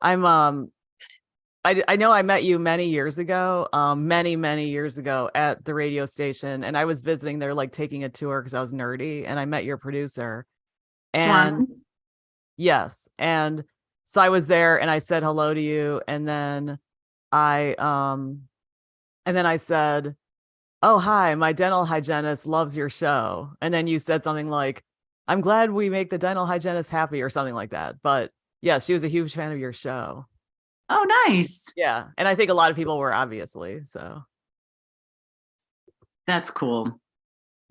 I'm I know I met you many years ago, many years ago at the radio station, and I was visiting there, like taking a tour because I was nerdy, and I met your producer. And Swan. yes, and so I was there and I said hello to you, I um and then I said, "Oh, hi, my dental hygienist loves your show." And then you said something like, "I'm glad we make the dental hygienist happy," or something like that. But yeah, she was a huge fan of your show. Oh, nice. Yeah, and I think a lot of people were, obviously. So, That's cool.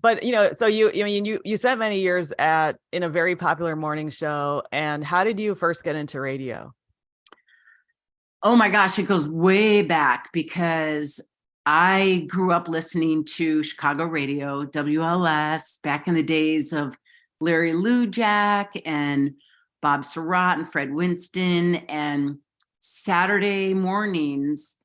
but so I mean, you spent many years at in a very popular morning show. And how did you first get into radio? Oh my gosh, it goes way back because I grew up listening to Chicago radio, WLS, back in the days of Larry Lujak and Bob Surratt and Fred Winston. And Saturday mornings,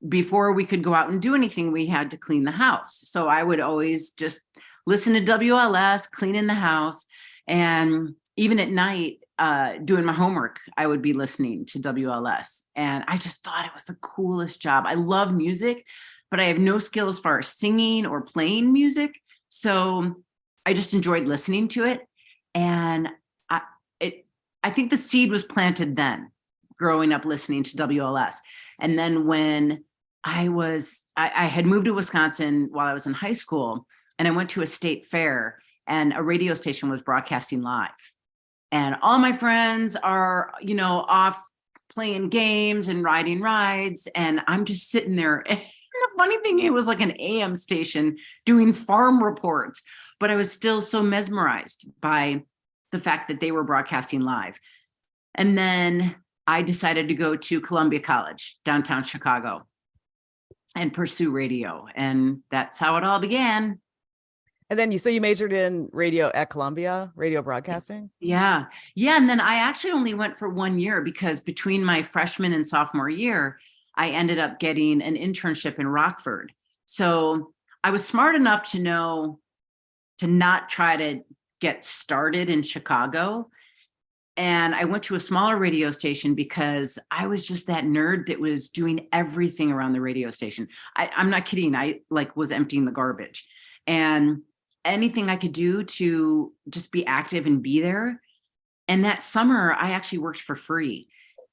before we could go out and do anything, we had to clean the house. So I would always just listen to WLS, cleaning the house. And even at night, doing my homework, I would be listening to WLS. And I just thought it was the coolest job. I love music, but I have no skill as far as singing or playing music. So I just enjoyed listening to it. And I, I think the seed was planted then, growing up listening to WLS. And then when I had moved to Wisconsin while I was in high school, and I went to a state fair, and a radio station was broadcasting live. And all my friends are, off playing games and riding rides. And I'm just sitting there. And the funny thing, it was like an AM station doing farm reports, but I was still so mesmerized by the fact that they were broadcasting live. And then I decided to go to Columbia College, downtown Chicago, and pursue radio. And that's how it all began. And then you majored in radio at Columbia, radio broadcasting? Yeah. Yeah. And then I actually only went for 1 year because between my freshman and sophomore year, I ended up getting an internship in Rockford. So I was smart enough to know to not try to get started in Chicago. And I went to a smaller radio station because I was just that nerd that was doing everything around the radio station. I'm not kidding. I was emptying the garbage and anything I could do to just be active and be there. And that summer, I actually worked for free.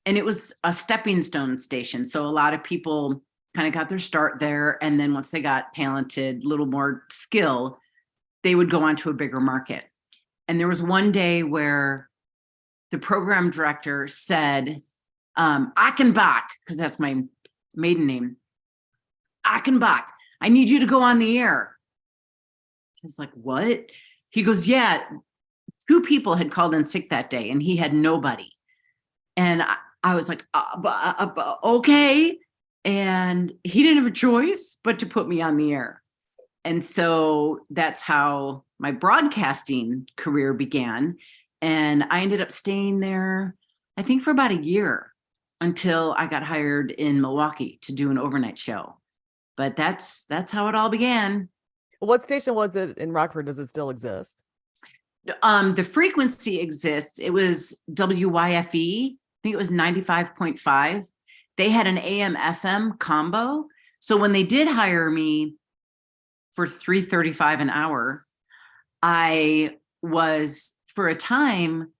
And it was a stepping stone station. So a lot of people kind of got their start there. And then once they got talented, a little more skill, they would go on to a bigger market. And there was one day where the program director said, Achenbach, because that's my maiden name, Achenbach, I need you to go on the air. I was like, what? He goes, yeah, 2 people had called in sick that day and he had nobody. And I was like, okay. And he didn't have a choice but to put me on the air. And so that's how my broadcasting career began. And I ended up staying there, I think, for about a year until I got hired in Milwaukee to do an overnight show. But that's how it all began. What station was it in Rockford? Does it still exist? The frequency exists. It was WYFE. I think it was 95.5. They had an AM FM combo. So when they did hire me for $3.35 an hour, I was for a time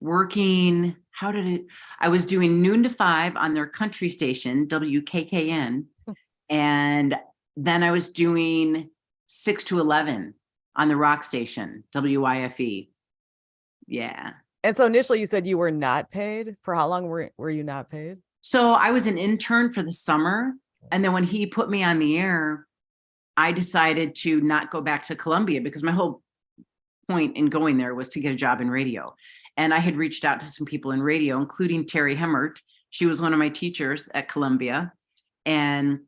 working. I was doing noon to 5 on their country station, WKKN. And then I was doing 6 to 11 on the rock station, WYFE. Yeah. And so initially you said you were not paid. For how long were you not paid? So I was an intern for the summer. And then when he put me on the air, I decided to not go back to Columbia because my whole point in going there was to get a job in radio. And I had reached out to some people in radio, including Terry Hemmert. She was one of my teachers at Columbia. And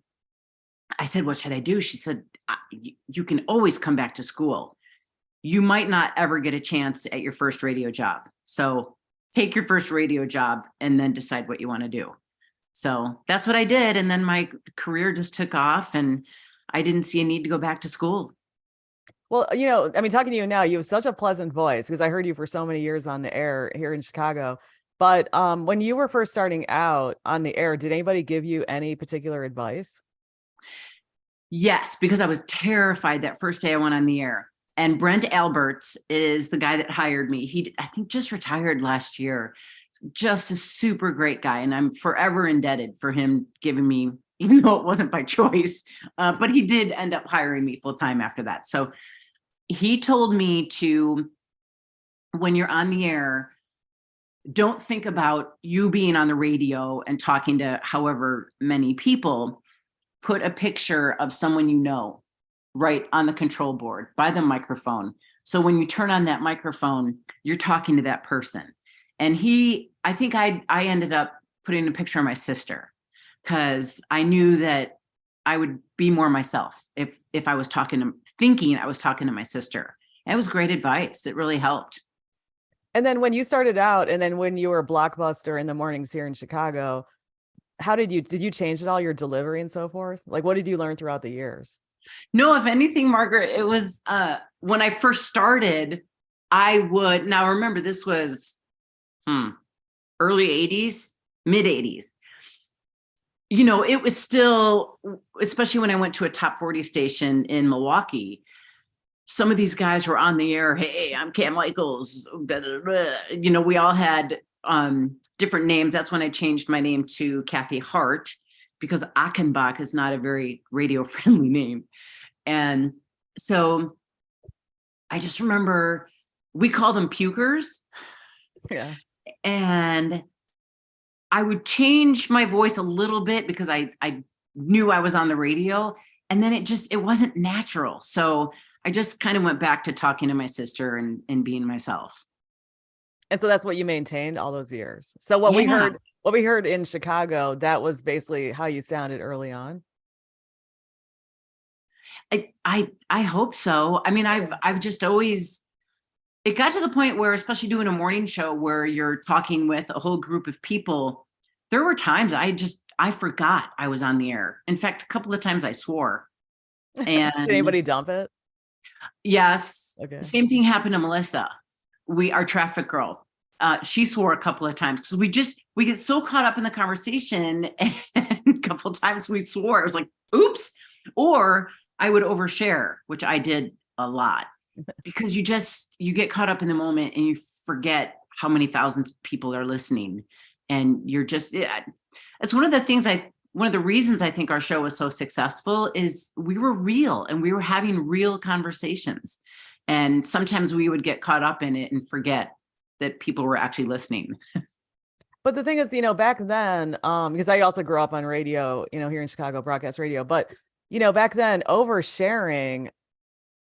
I said, what should I do? She said, you can always come back to school. You might not ever get a chance at your first radio job. So take your first radio job and then decide what you want to do. So that's what I did. And then my career just took off and I didn't see a need to go back to school. Well, I mean, talking to you now, you have such a pleasant voice because I heard you for so many years on the air here in Chicago. But when you were first starting out on the air, did anybody give you any particular advice? Yes, because I was terrified that first day I went on the air. And Brent Alberts is the guy that hired me. He, I think, just retired last year. Just a super great guy. And I'm forever indebted for him giving me, even though it wasn't by choice, but he did end up hiring me full time after that. So he told me to, when you're on the air, don't think about you being on the radio and talking to however many people. Put a picture of someone you know right on the control board by the microphone. So when you turn on that microphone, you're talking to that person. And I think I ended up putting a picture of my sister because I knew that I would be more myself if I was thinking I was talking to my sister. And it was great advice. It really helped. And then when you started out, and then when you were Blockbuster in the mornings here in Chicago, how did you change it all, your delivery and so forth? Like, what did you learn throughout the years? No, if anything, Margaret, it was when I first started, now remember, this was early 80s, mid 80s. It was still, especially when I went to a top 40 station in Milwaukee, some of these guys were on the air. Hey, I'm Cam Michaels. Blah, blah, blah. We all had different names. That's when I changed my name to Kathy Hart, because Achenbach is not a very radio friendly name. And so I just remember we called them pukers. Yeah. And I would change my voice a little bit because I knew I was on the radio, and then it wasn't natural. So I just kind of went back to talking to my sister and being myself. And so that's what you maintained all those years. So what we heard in Chicago, that was basically how you sounded early on. I hope so. I mean, I've just always, it got to the point where, especially doing a morning show where you're talking with a whole group of people, there were times I forgot I was on the air. In fact, a couple of times I swore. And did anybody dump it? Yes. Okay. Same thing happened to Melissa. Our traffic girl. She swore a couple of times because we get so caught up in the conversation, and a couple of times we swore. I was like, oops. Or I would overshare, which I did a lot, because you get caught up in the moment and you forget how many thousands of people are listening. And it's one of the reasons I think our show was so successful is we were real and we were having real conversations. And sometimes we would get caught up in it and forget that people were actually listening. But the thing is, back then, because I also grew up on radio, here in Chicago, broadcast radio, but back then, oversharing,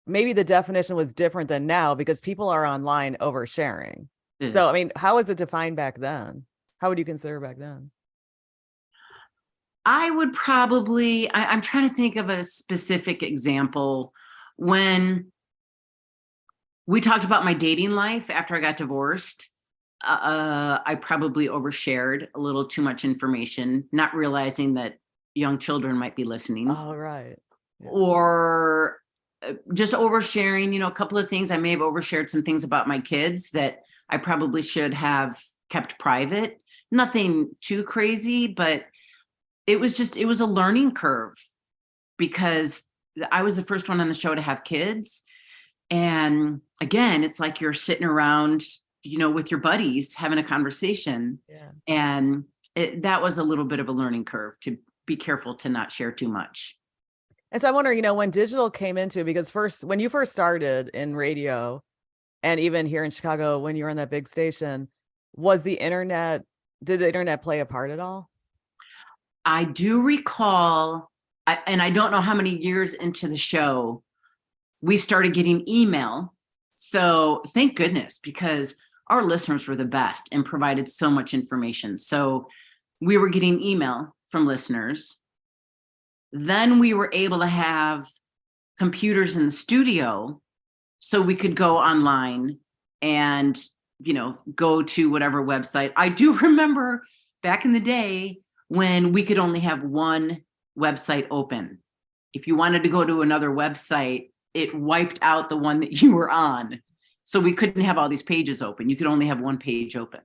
maybe the definition was different than now because people are online oversharing. Mm. So, I mean, how is it defined back then? How would you consider back then? I would probably, I'm trying to think of a specific example. When we talked about my dating life after I got divorced, I probably overshared a little too much information, not realizing that young children might be listening. Oh, right. Yeah. Or just oversharing, a couple of things. I may have overshared some things about my kids that I probably should have kept private. Nothing too crazy, but it was a learning curve because I was the first one on the show to have kids. And again, it's like you're sitting around, with your buddies having a conversation. Yeah. And that was a little bit of a learning curve to be careful to not share too much. And so I wonder, when digital came into, because when you first started in radio, and even here in Chicago, when you were on that big station, did the internet play a part at all? I do recall, and I don't know how many years into the show, we started getting email. So thank goodness, because our listeners were the best and provided so much information. So we were getting email from listeners. Then we were able to have computers in the studio so we could go online and, go to whatever website. I do remember back in the day when we could only have one website open. If you wanted to go to another website, it wiped out the one that you were on. So we couldn't have all these pages open. You could only have one page open.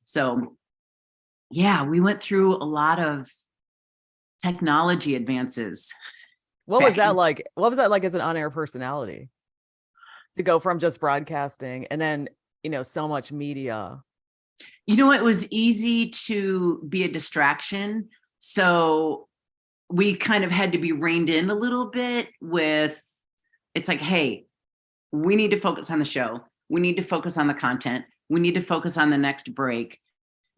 So yeah, we went through a lot of technology advances. What was that like? What was that like as an on-air personality to go from just broadcasting and then, so much media? It was easy to be a distraction. So we kind of had to be reined in a little bit with, it's like, hey, we need to focus on the show. We need to focus on the content. We need to focus on the next break.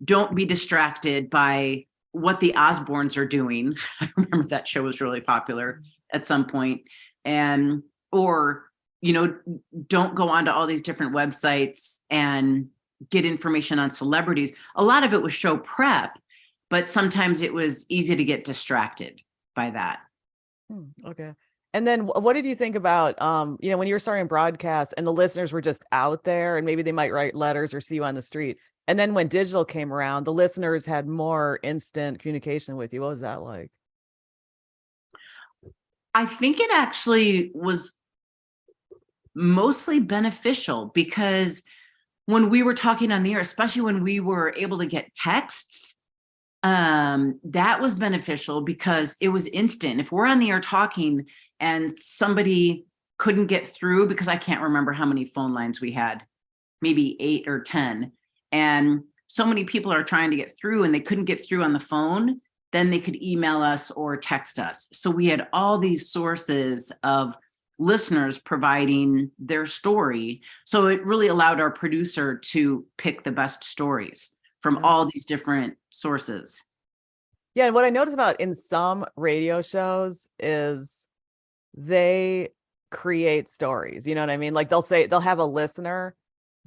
Don't be distracted by what the Osbournes are doing. I remember that show was really popular at some point. And, or, don't go onto all these different websites and get information on celebrities. A lot of it was show prep, but sometimes it was easy to get distracted by that. Okay. And then what did you think about, when you were starting broadcast and the listeners were just out there and maybe they might write letters or see you on the street. And then when digital came around, the listeners had more instant communication with you. What was that like? I think it actually was mostly beneficial because when we were talking on the air, especially when we were able to get texts, that was beneficial because it was instant. If we're on the air talking and somebody couldn't get through, because I can't remember how many phone lines we had, maybe 8 or 10, and so many people are trying to get through and they couldn't get through on the phone, then they could email us or text us. So we had all these sources of listeners providing their story. So it really allowed our producer to pick the best stories from all these different sources. Yeah. And what I noticed about in some radio shows is they create stories. You know what I mean? Like they'll have a listener,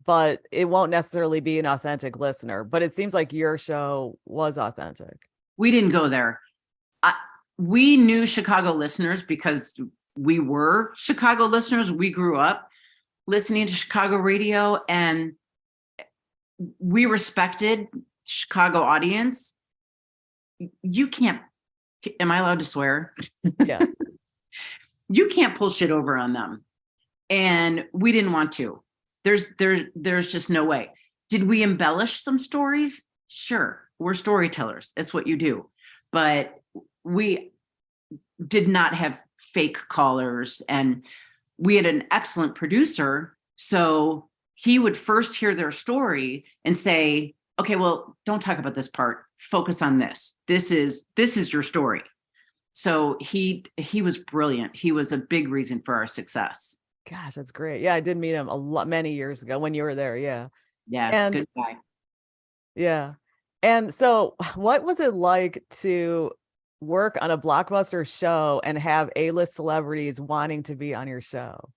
but it won't necessarily be an authentic listener. But it seems like your show was authentic. We didn't go there. We knew Chicago listeners because we were Chicago listeners. We grew up listening to Chicago radio and we respected Chicago audience. You can't, am I allowed to swear? Yes. You can't pull shit over on them. And we didn't want to. There's just no way. Did we embellish some stories? Sure. We're storytellers. It's what you do. But we did not have fake callers, and we had an excellent producer. So he would first hear their story and say, okay, well, don't talk about this part. Focus on this. This is your story. So he was brilliant. He was a big reason for our success. Gosh, that's great. Yeah, I did meet him many years ago when you were there. Yeah. Yeah, And good guy. yeah. And so what was it like to work on a blockbuster show and have A-list celebrities wanting to be on your show?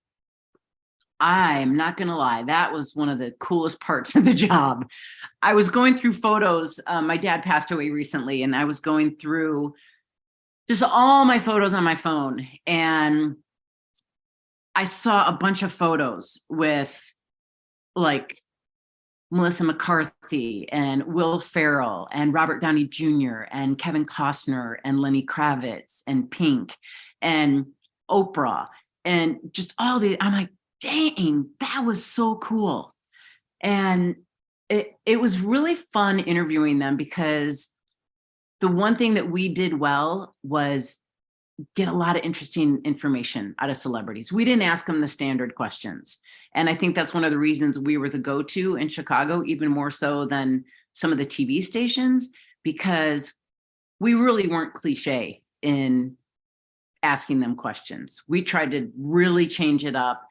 I'm not going to lie. That was one of the coolest parts of the job. I was going through photos. My dad passed away recently, and I was going through just all my photos on my phone. And I saw a bunch of photos with like Melissa McCarthy and Will Ferrell and Robert Downey Jr. and Kevin Costner and Lenny Kravitz and Pink and Oprah and just all the, I'm like, dang, that was so cool. And it was really fun interviewing them because the one thing that we did well was get a lot of interesting information out of celebrities. We didn't ask them the standard questions. And I think that's one of the reasons we were the go-to in Chicago, even more so than some of the TV stations, because we really weren't cliche in asking them questions. We tried to really change it up.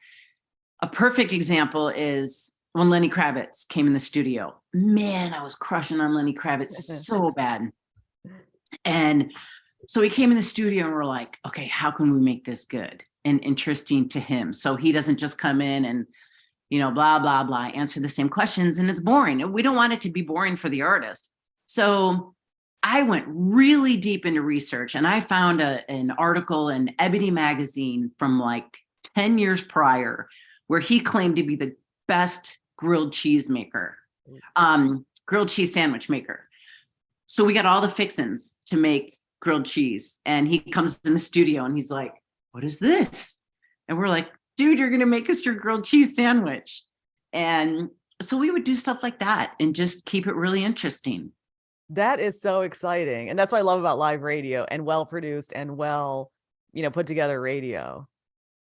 A perfect example is when Lenny Kravitz came in the studio. Man, I was crushing on Lenny Kravitz so bad. And so he came in the studio and we're like, okay, how can we make this good and interesting to him? So he doesn't just come in and, blah, blah, blah, answer the same questions. And it's boring. We don't want it to be boring for the artist. So I went really deep into research and I found an article in Ebony magazine from like 10 years prior where he claimed to be the best grilled cheese maker, grilled cheese sandwich maker. So we got all the fixins to make grilled cheese. And he comes in the studio and he's like, what is this? And we're like, dude, you're going to make us your grilled cheese sandwich. And So we would do stuff like that and just keep it really interesting. That is so exciting. And that's what I love about live radio and well produced and well, put together radio.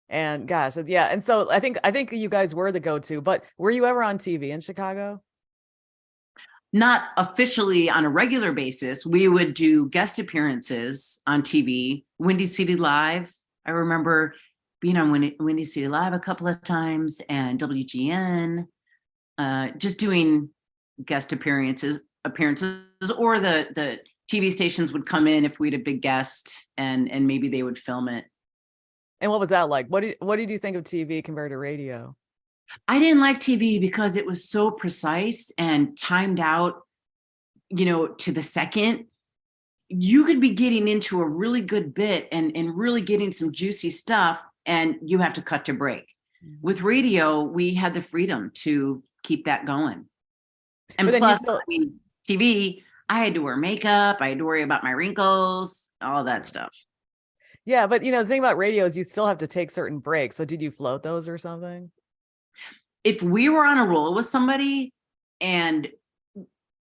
And gosh, yeah. And so I think you guys were the go-to, but were you ever on TV in Chicago? Not officially on a regular basis. We would do guest appearances on TV, Windy City Live. I remember being on Windy City Live a couple of times and WGN, just doing guest appearances, or the TV stations would come in if we had a big guest and maybe they would film it. And what was that like? What did you think of TV compared to radio? I didn't like TV because it was so precise and timed out, to the second. You could be getting into a really good bit and really getting some juicy stuff, and you have to cut to break. With radio, we had the freedom to keep that going. And plus, TV, I had to wear makeup. I had to worry about my wrinkles, all that stuff. Yeah, but the thing about radio is you still have to take certain breaks. So did you float those or something? If we were on a roll with somebody, and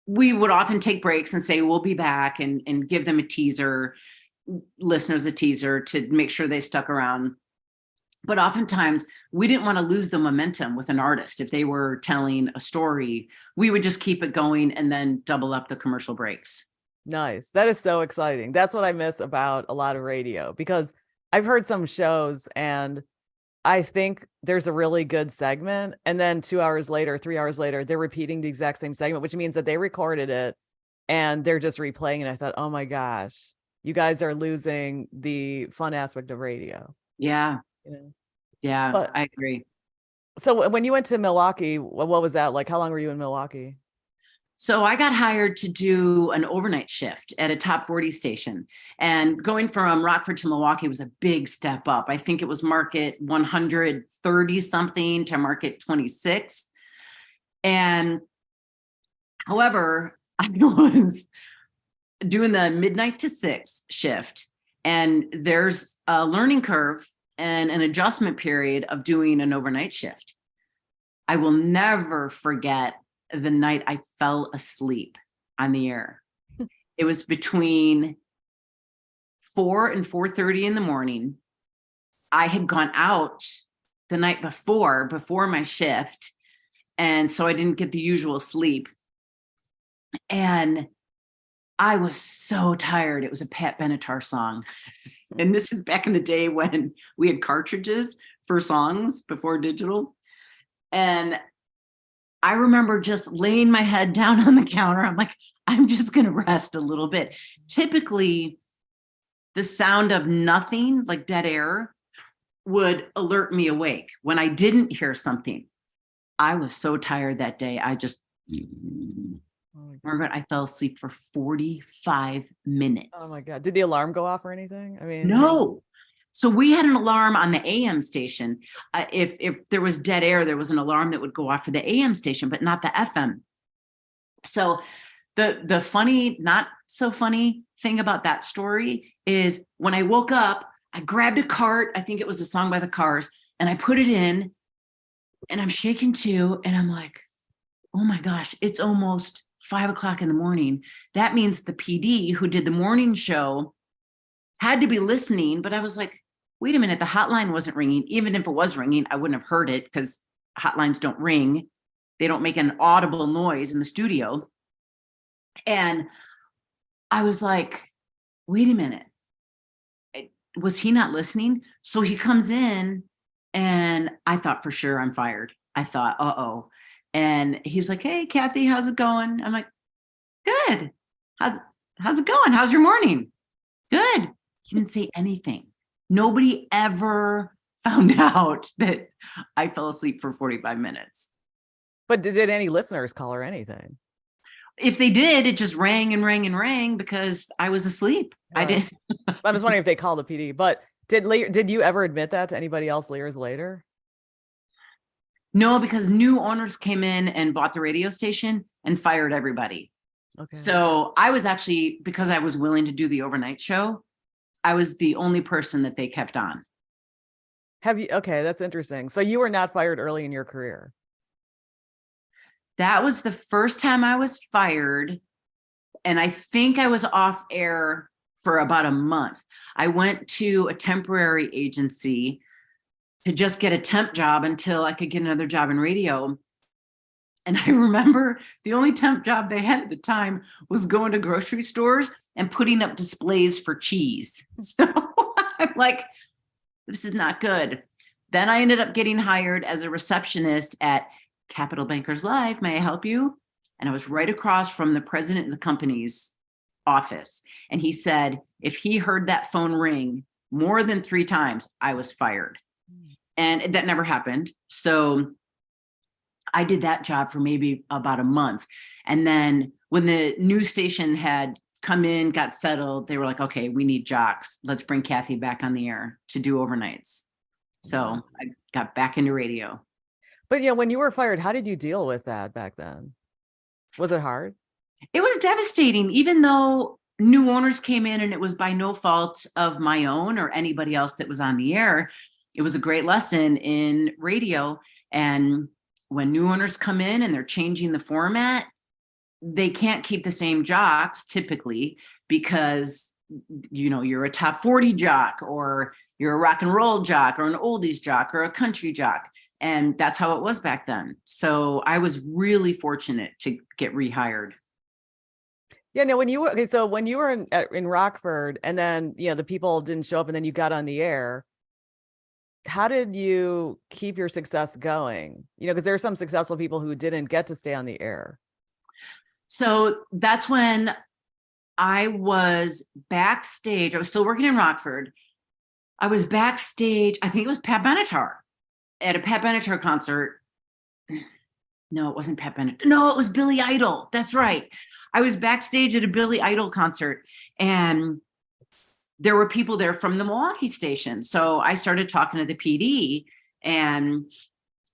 we would often take breaks and say, we'll be back, and give them a teaser, listeners a teaser to make sure they stuck around. But oftentimes we didn't want to lose the momentum with an artist. If they were telling a story, we would just keep it going and then double up the commercial breaks. Nice. That is so exciting. That's what I miss about a lot of radio, because I've heard some shows and I think there's a really good segment, and then 2 hours later, 3 hours later, they're repeating the exact same segment, which means that they recorded it and they're just replaying it. I thought, oh my gosh, you guys are losing the fun aspect of radio. Yeah. Yeah, but I agree. So when you went to Milwaukee, what was that like? How long were you in Milwaukee? So I got hired to do an overnight shift at a top 40 station, and going from Rockford to Milwaukee was a big step up. I think it was market 130 something to market 26. And however, I was doing the midnight to 6 shift, and there's a learning curve and an adjustment period of doing an overnight shift. I will never forget the night I fell asleep on the air. It was between 4 and 4:30 in the morning. I had gone out the night before my shift, and so I didn't get the usual sleep. And I was so tired. It was a Pat Benatar song. And this is back in the day when we had cartridges for songs before digital. And I remember just laying my head down on the counter. I'm like, I'm just going to rest a little bit. Typically, the sound of nothing, like dead air, would alert me awake when I didn't hear something. I was so tired that day. I fell asleep for 45 minutes. Oh my God. Did the alarm go off or anything? I mean, no. So we had an alarm on the AM station. If there was dead air, there was an alarm that would go off for the AM station, but not the FM. So the funny, not so funny thing about that story is when I woke up, I grabbed a cart. I think it was a Song by the Cars, and I put it in, and I'm shaking too. And I'm like, oh my gosh, it's almost 5 o'clock in the morning. That means the PD who did the morning show had to be listening. But I was like, wait a minute, the hotline wasn't ringing. Even if it was ringing, I wouldn't have heard it because hotlines don't ring. They don't make an audible noise in the studio. And I was like, wait a minute, was he not listening? So he comes in, and I thought for sure I'm fired. I thought, uh-oh. And he's like, hey, Kathy, how's it going? I'm like, good. How's it going? How's your morning? Good. He didn't say anything. Nobody ever found out that I fell asleep for 45 minutes. But did any listeners call or anything? If they did, it just rang and rang and rang because I was asleep. I didn't. I'm just wondering if they called the PD. But did you ever admit that to anybody else years later? No, because new owners came in and bought the radio station and fired everybody. Okay. So I was actually, because I was willing to do the overnight show, I was the only person that they kept on. Okay, that's interesting. So you were not fired early in your career? That was the first time I was fired. And I think I was off air for about a month. I went to a temporary agency to just get a temp job until I could get another job in radio. And I remember the only temp job they had at the time was going to grocery stores and putting up displays for cheese. So I'm like, this is not good. Then I ended up getting hired as a receptionist at Capital Bankers Live. May I help you? And I was right across from the president of the company's office. And he said, if he heard that phone ring more than 3 times, I was fired. And that never happened. So I did that job for maybe about a month. And then when the news station had come in, got settled, they were like, okay, we need jocks. Let's bring Kathy back on the air to do overnights. So I got back into radio. But yeah, when you were fired, how did you deal with that back then? Was it hard? It was devastating, even though new owners came in and it was by no fault of my own or anybody else that was on the air. It was a great lesson in radio. And when new owners come in and they're changing the format, they can't keep the same jocks typically because, you know, you're a top 40 jock or you're a rock and roll jock or an oldies jock or a country jock. And that's how it was back then. So I was really fortunate to get rehired. Yeah, no, when you were, okay, so when you were in Rockford and then, you know, the people didn't show up and then you got on the air, how did you keep your success going? You know, because there are some successful people who didn't get to stay on the air. So that's when I was backstage. I was still working in Rockford. I was backstage. I think it was Pat Benatar at a Pat Benatar concert. No, it wasn't Pat Benatar. No, it was Billy Idol. That's right. I was backstage at a Billy Idol concert and there were people there from the Milwaukee station. So I started talking to the PD and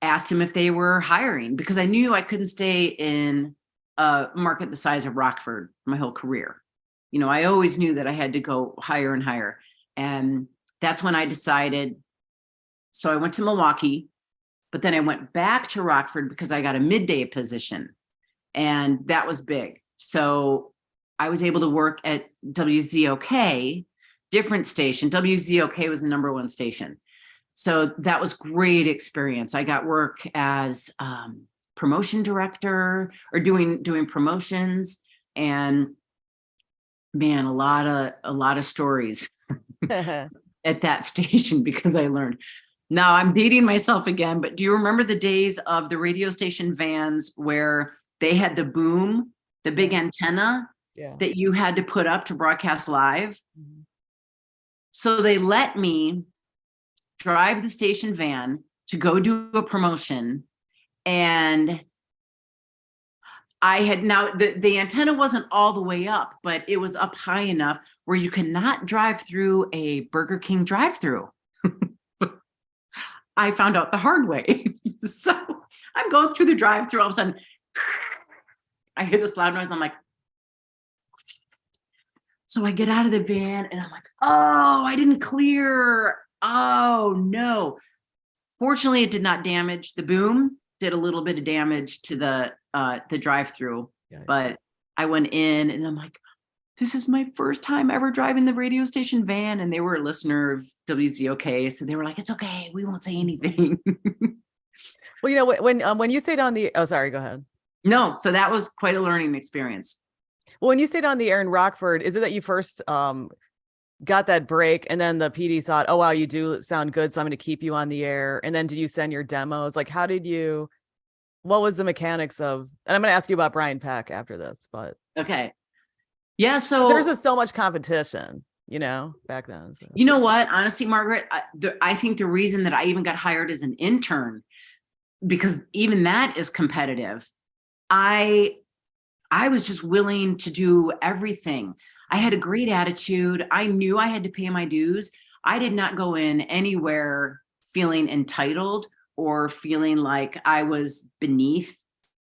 asked him if they were hiring because I knew I couldn't stay in a market the size of Rockford my whole career. You know, I always knew that I had to go higher and higher. And that's when I decided. So I went to Milwaukee, but then I went back to Rockford because I got a midday position and that was big. So I was able to work at WZOK, different station. WZOK was the #1 station. So that was great experience. I got work as promotion director or doing promotions, and man, a lot of stories at that station because I learned. Now I'm dating myself again, but do you remember the days of the radio station vans where they had the boom, the big antenna that you had to put up to broadcast live? Mm-hmm. So they let me drive the station van to go do a promotion. And I had now the antenna wasn't all the way up, but it was up high enough where you cannot drive through a Burger King drive-through. I found out the hard way. So I'm going through the drive-through. All of a sudden, I hear this loud noise. I'm like, so I get out of the van and I'm like, oh, I didn't clear. Oh no. Fortunately, it did not damage the boom. Did a little bit of damage to the drive-through, but I went in and I'm like, this is my first time ever driving the radio station van. And they were a listener of WZOK. So they were like, it's okay. We won't say anything. Well, you know, when you stayed on the, oh, sorry, go ahead. No. So that was quite a learning experience. Well, when you stayed on the air in Rockford, is it that you first got that break and then the PD thought, oh, wow, you do sound good, so I'm going to keep you on the air? And then did you send your demos? Like, what was the mechanics of, and I'm going to ask you about Brian Peck after this, but. Okay. Yeah. So there's just so much competition, you know, back then. So. You know what? Honestly, Margaret, I think the reason that I even got hired as an intern, because even that is competitive. I was just willing to do everything. I had a great attitude. I knew I had to pay my dues. I did not go in anywhere feeling entitled or feeling like I was beneath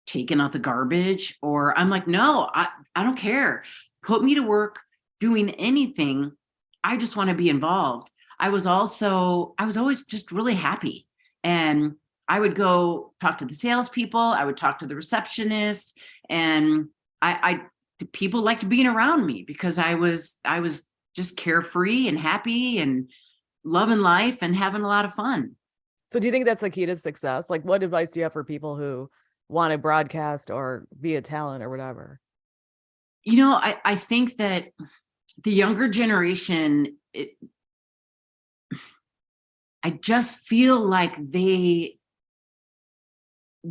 taking out the garbage, or I'm like, no, I don't care. Put me to work doing anything. I just want to be involved. I was always just really happy. And I would go talk to the salespeople. I would talk to the receptionist, and the people liked being around me because I was just carefree and happy and loving life and having a lot of fun. So do you think that's a key to success? Like, what advice do you have for people who want to broadcast or be a talent or whatever? I think that the younger generation, I just feel like they're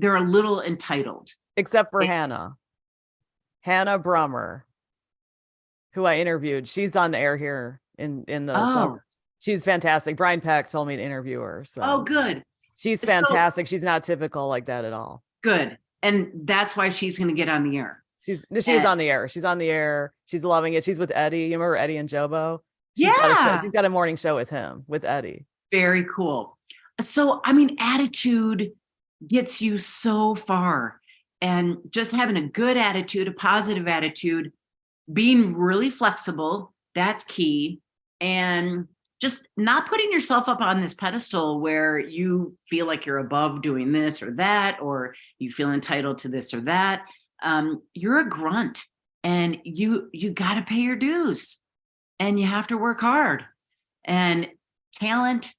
a little entitled. Except for Hannah Brummer, who I interviewed. She's on the air here in the suburbs. She's fantastic. Brian Peck told me to interview her. So good. She's fantastic. She's not typical like that at all. Good. And that's why she's going to get on the air. She's on the air. She's on the air. She's loving it. She's with Eddie. You remember Eddie and Jobo? She's got a morning show with him, with Eddie. Very cool. So, I mean, attitude gets you so far, and just having a good attitude, a positive attitude, being really flexible, that's key. And just not putting yourself up on this pedestal where you feel like you're above doing this or that, or you feel entitled to this or that. You're a grunt, and you got to pay your dues, and you have to work hard. And talent,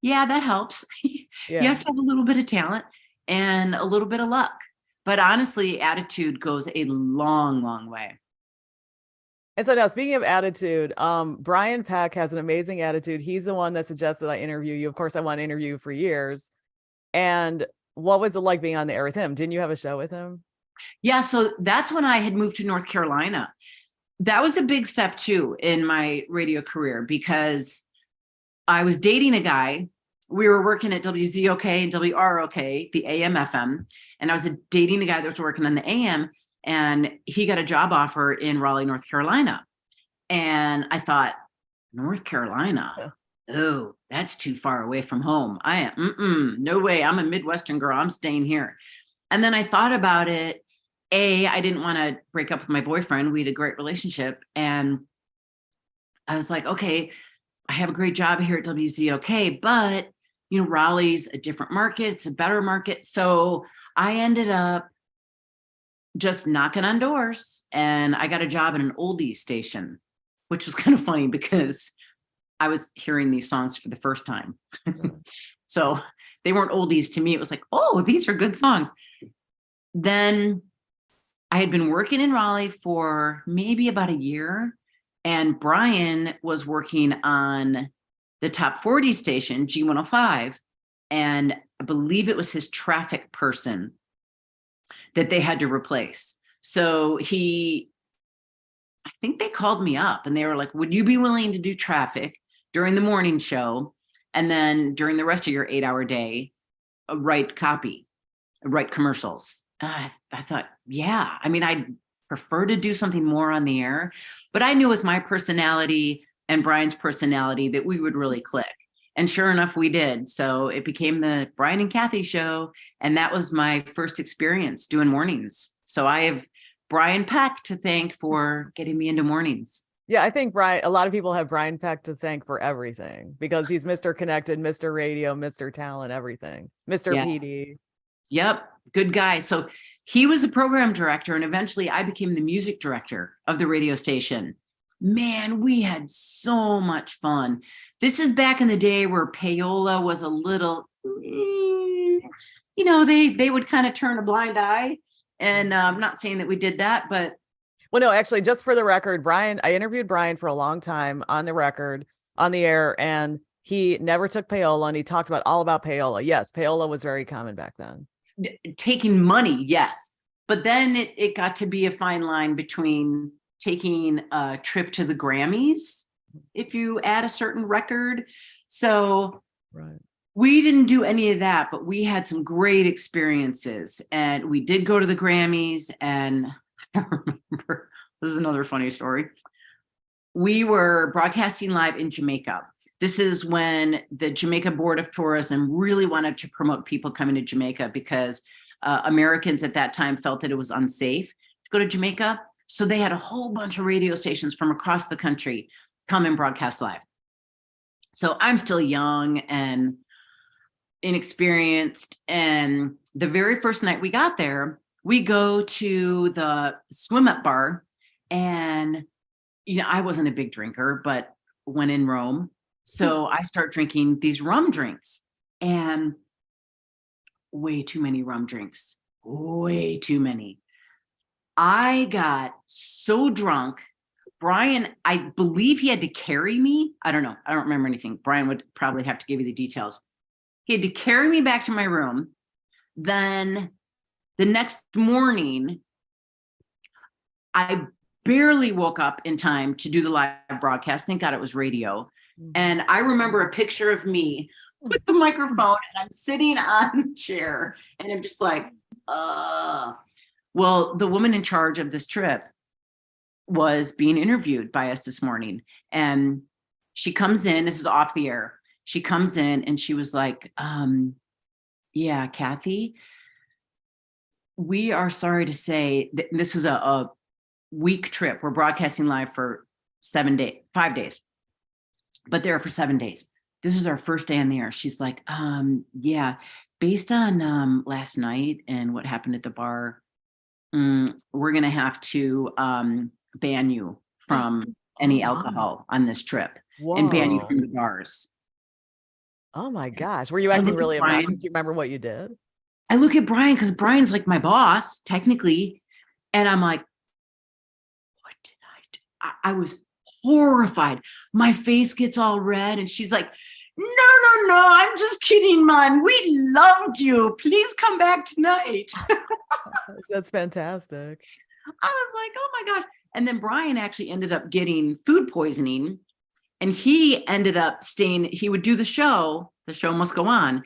yeah, that helps. Yeah. You have to have a little bit of talent and a little bit of luck. But honestly, attitude goes a long, long way. And so now, speaking of attitude, Brian Peck has an amazing attitude. He's the one that suggested I interview you. Of course, I want to interview you for years. And what was it like being on the air with him? Didn't you have a show with him? Yeah, so that's when I had moved to North Carolina. That was a big step too in my radio career, because I was dating a guy. We were working at WZOK and WROK, the AM FM, and I was dating a guy that was working on the AM, and he got a job offer in Raleigh, North Carolina. And I thought, North Carolina? Oh, that's too far away from home. No way. I'm a Midwestern girl. I'm staying here. And then I thought about it. I didn't want to break up with my boyfriend. We had a great relationship. And I was like, okay, I have a great job here at WZOK, but Raleigh's a different market. It's a better market. So I ended up just knocking on doors, and I got a job in an oldies station, which was kind of funny because I was hearing these songs for the first time. So they weren't oldies to me. It was like, oh, these are good songs. Then I had been working in Raleigh for maybe about a year, and Brian was working on the top 40 station, G105, and I believe it was his traffic person that they had to replace. So I think they called me up and they were like, would you be willing to do traffic during the morning show? And then during the rest of your 8-hour day, write copy, write commercials. I thought, yeah, I mean, I'd prefer to do something more on the air, but I knew with my personality and Brian's personality that we would really click. And sure enough, we did. So it became the Brian and Kathy show. And that was my first experience doing mornings. So I have Brian Peck to thank for getting me into mornings. Yeah, I think a lot of people have Brian Peck to thank for everything, because he's Mr. Connected, Mr. Radio, Mr. Talent, everything, Mr. PD. Yep. Good guy. So he was the program director, and eventually I became the music director of the radio station. Man, we had so much fun. This is back in the day where payola was a little, they would kind of turn a blind eye. And I'm not saying that we did that, but. Well, no, actually, just for the record, I interviewed Brian for a long time on the record, on the air, and he never took payola, and he talked all about payola. Yes, payola was very common back then. Taking money, yes. But then it got to be a fine line between taking a trip to the Grammys if you add a certain record. So right. We didn't do any of that, but we had some great experiences, and we did go to the Grammys. And I remember, this is another funny story. We were broadcasting live in Jamaica. This is when the Jamaica Board of Tourism really wanted to promote people coming to Jamaica, because Americans at that time felt that it was unsafe to go to Jamaica. So they had a whole bunch of radio stations from across the country come and broadcast live. So I'm still young, and inexperienced. And the very first night we got there, we go to the swim up bar, and I wasn't a big drinker, but when in Rome, so I start drinking these rum drinks, and way too many rum drinks, way too many. I got so drunk. Brian, I believe he had to carry me. I don't know. I don't remember anything. Brian would probably have to give you the details. He had to carry me back to my room. Then the next morning, I barely woke up in time to do the live broadcast. Thank God it was radio. And I remember a picture of me with the microphone, and I'm sitting on the chair, and I'm just like, Well, the woman in charge of this trip was being interviewed by us this morning, and she comes in. This is off the air. She comes in and she was like, yeah, Kathy, we are sorry to say that this was a week trip. We're broadcasting live for 5 days, but there for 7 days. This is our first day on the air. She's like, yeah, based on last night and what happened at the bar, we're going to have to ban you from any alcohol on this trip. Whoa. And ban you from the bars. Oh my gosh. Were you acting really obnoxious? Do you remember what you did? I look at Brian, because Brian's like my boss, technically. And I'm like, what did I do? I was horrified. My face gets all red. And she's like, no, I'm just kidding, man. We loved you. Please come back tonight. That's fantastic. I was like, oh my gosh. And then Brian actually ended up getting food poisoning. And he ended up staying, he would do the show must go on,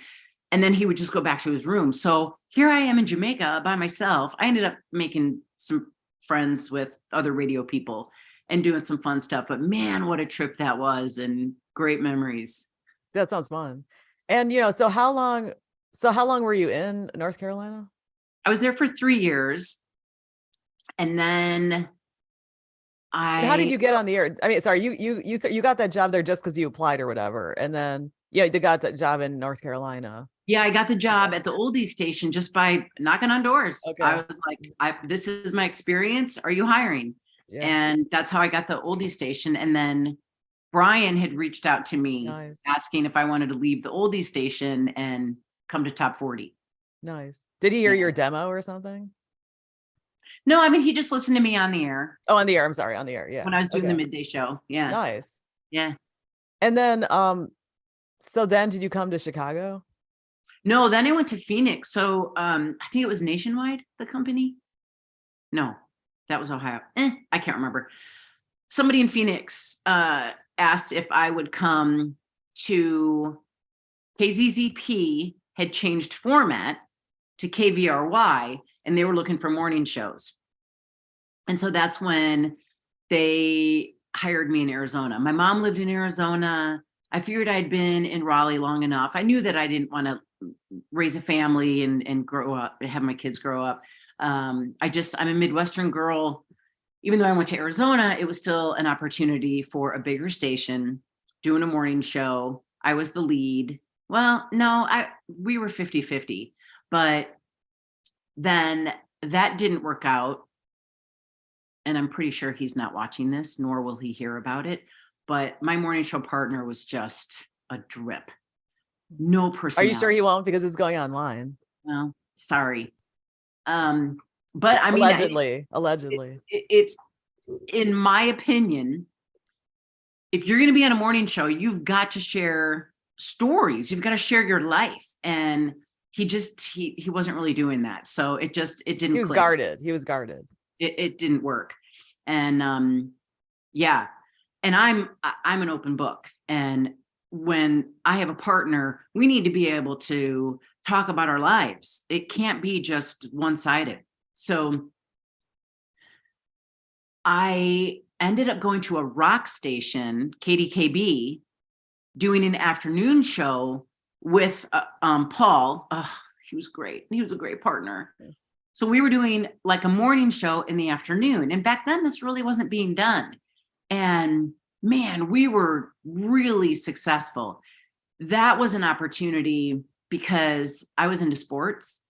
and then he would just go back to his room. So here I am in Jamaica by myself. I ended up making some friends with other radio people and doing some fun stuff, but man, what a trip that was, and great memories. That sounds fun. And, so how long were you in North Carolina? I was there for 3 years. And then how did you get on the air? I mean, sorry, you got that job there just because you applied or whatever. And then, you got that job in North Carolina. Yeah, I got the job at the oldies station just by knocking on doors. Okay. I was like, this is my experience. Are you hiring? Yeah. And that's how I got the oldies station. And then Brian had reached out to me asking if I wanted to leave the oldies station and come to Top 40. Nice. Did he hear your demo or something? No, I mean, he just listened to me on the air. Oh, on the air. I'm sorry. On the air. Yeah. When I was doing the midday show. Yeah. Nice. Yeah. And then, so then did you come to Chicago? No, then I went to Phoenix. So I think it was Nationwide, the company. No, that was Ohio. I can't remember. Somebody in Phoenix asked if I would come to KZZP, had changed format to KVRY, and they were looking for morning shows. And so that's when they hired me in Arizona. My mom lived in Arizona. I figured I'd been in Raleigh long enough. I knew that I didn't want to raise a family and grow up, have my kids grow up. I'm a Midwestern girl. Even though I went to Arizona, it was still an opportunity for a bigger station, doing a morning show. I was the lead. Well, no, we were 50-50, but then that didn't work out. And I'm pretty sure he's not watching this, nor will he hear about it. But my morning show partner was just a drip. No personality. Are you sure he won't? Because it's going online. Well, sorry. But I mean, allegedly. It's, in my opinion, if you're going to be on a morning show, you've got to share stories. You've got to share your life. And he wasn't really doing that. So it didn't. He was guarded. It didn't work. And yeah. And I'm an open book. And when I have a partner, we need to be able to talk about our lives. It can't be just one-sided. So I ended up going to a rock station, KDKB, doing an afternoon show with Paul. Oh, he was great. He was a great partner. So we were doing like a morning show in the afternoon. And back then, this really wasn't being done. And man, we were really successful. That was an opportunity because I was into sports.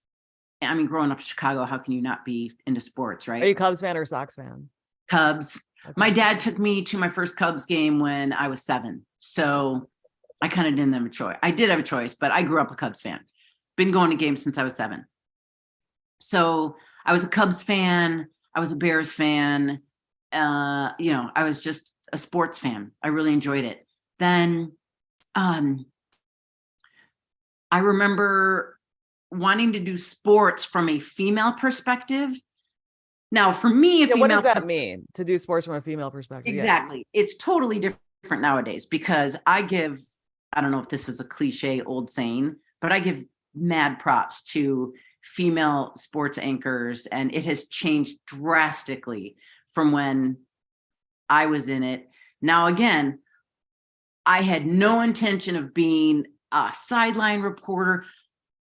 I mean, growing up in Chicago, how can you not be into sports, right? Are you Cubs fan or Sox fan? Cubs. Okay. My dad took me to my first Cubs game when I was 7. So I kind of didn't have a choice. I did have a choice, but I grew up a Cubs fan. Been going to games since I was 7. So I was a Cubs fan. I was a Bears fan. I was just a sports fan. I really enjoyed it. Then I remember wanting to do sports from a female perspective. Now, for me, what does that mean to do sports from a female perspective? Exactly. Yeah. It's totally different nowadays because I don't know if this is a cliche old saying, but I give mad props to female sports anchors, and it has changed drastically from when I was in it. Now, again, I had no intention of being a sideline reporter.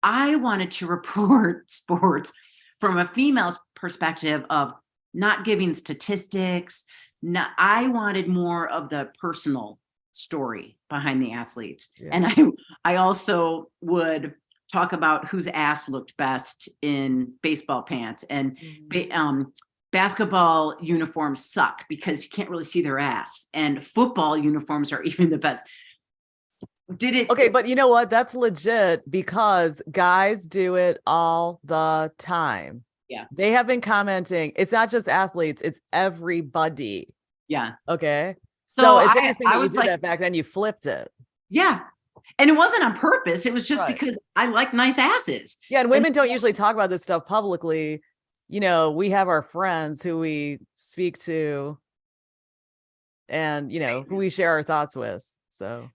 I wanted to report sports from a female's perspective of not giving statistics. I wanted more of the personal story behind the athletes. Yeah. And I also would talk about whose ass looked best in baseball pants, and basketball uniforms suck because you can't really see their ass, and football uniforms are even the best. Okay, but you know what? That's legit because guys do it all the time. Yeah. They have been commenting. It's not just athletes, it's everybody. Yeah. Okay. So it's interesting that you did that back then. You flipped it. Yeah. And it wasn't on purpose. It was just because I like nice asses. Yeah. And women don't usually talk about this stuff publicly. You know, we have our friends who we speak to and, who we share our thoughts with. So.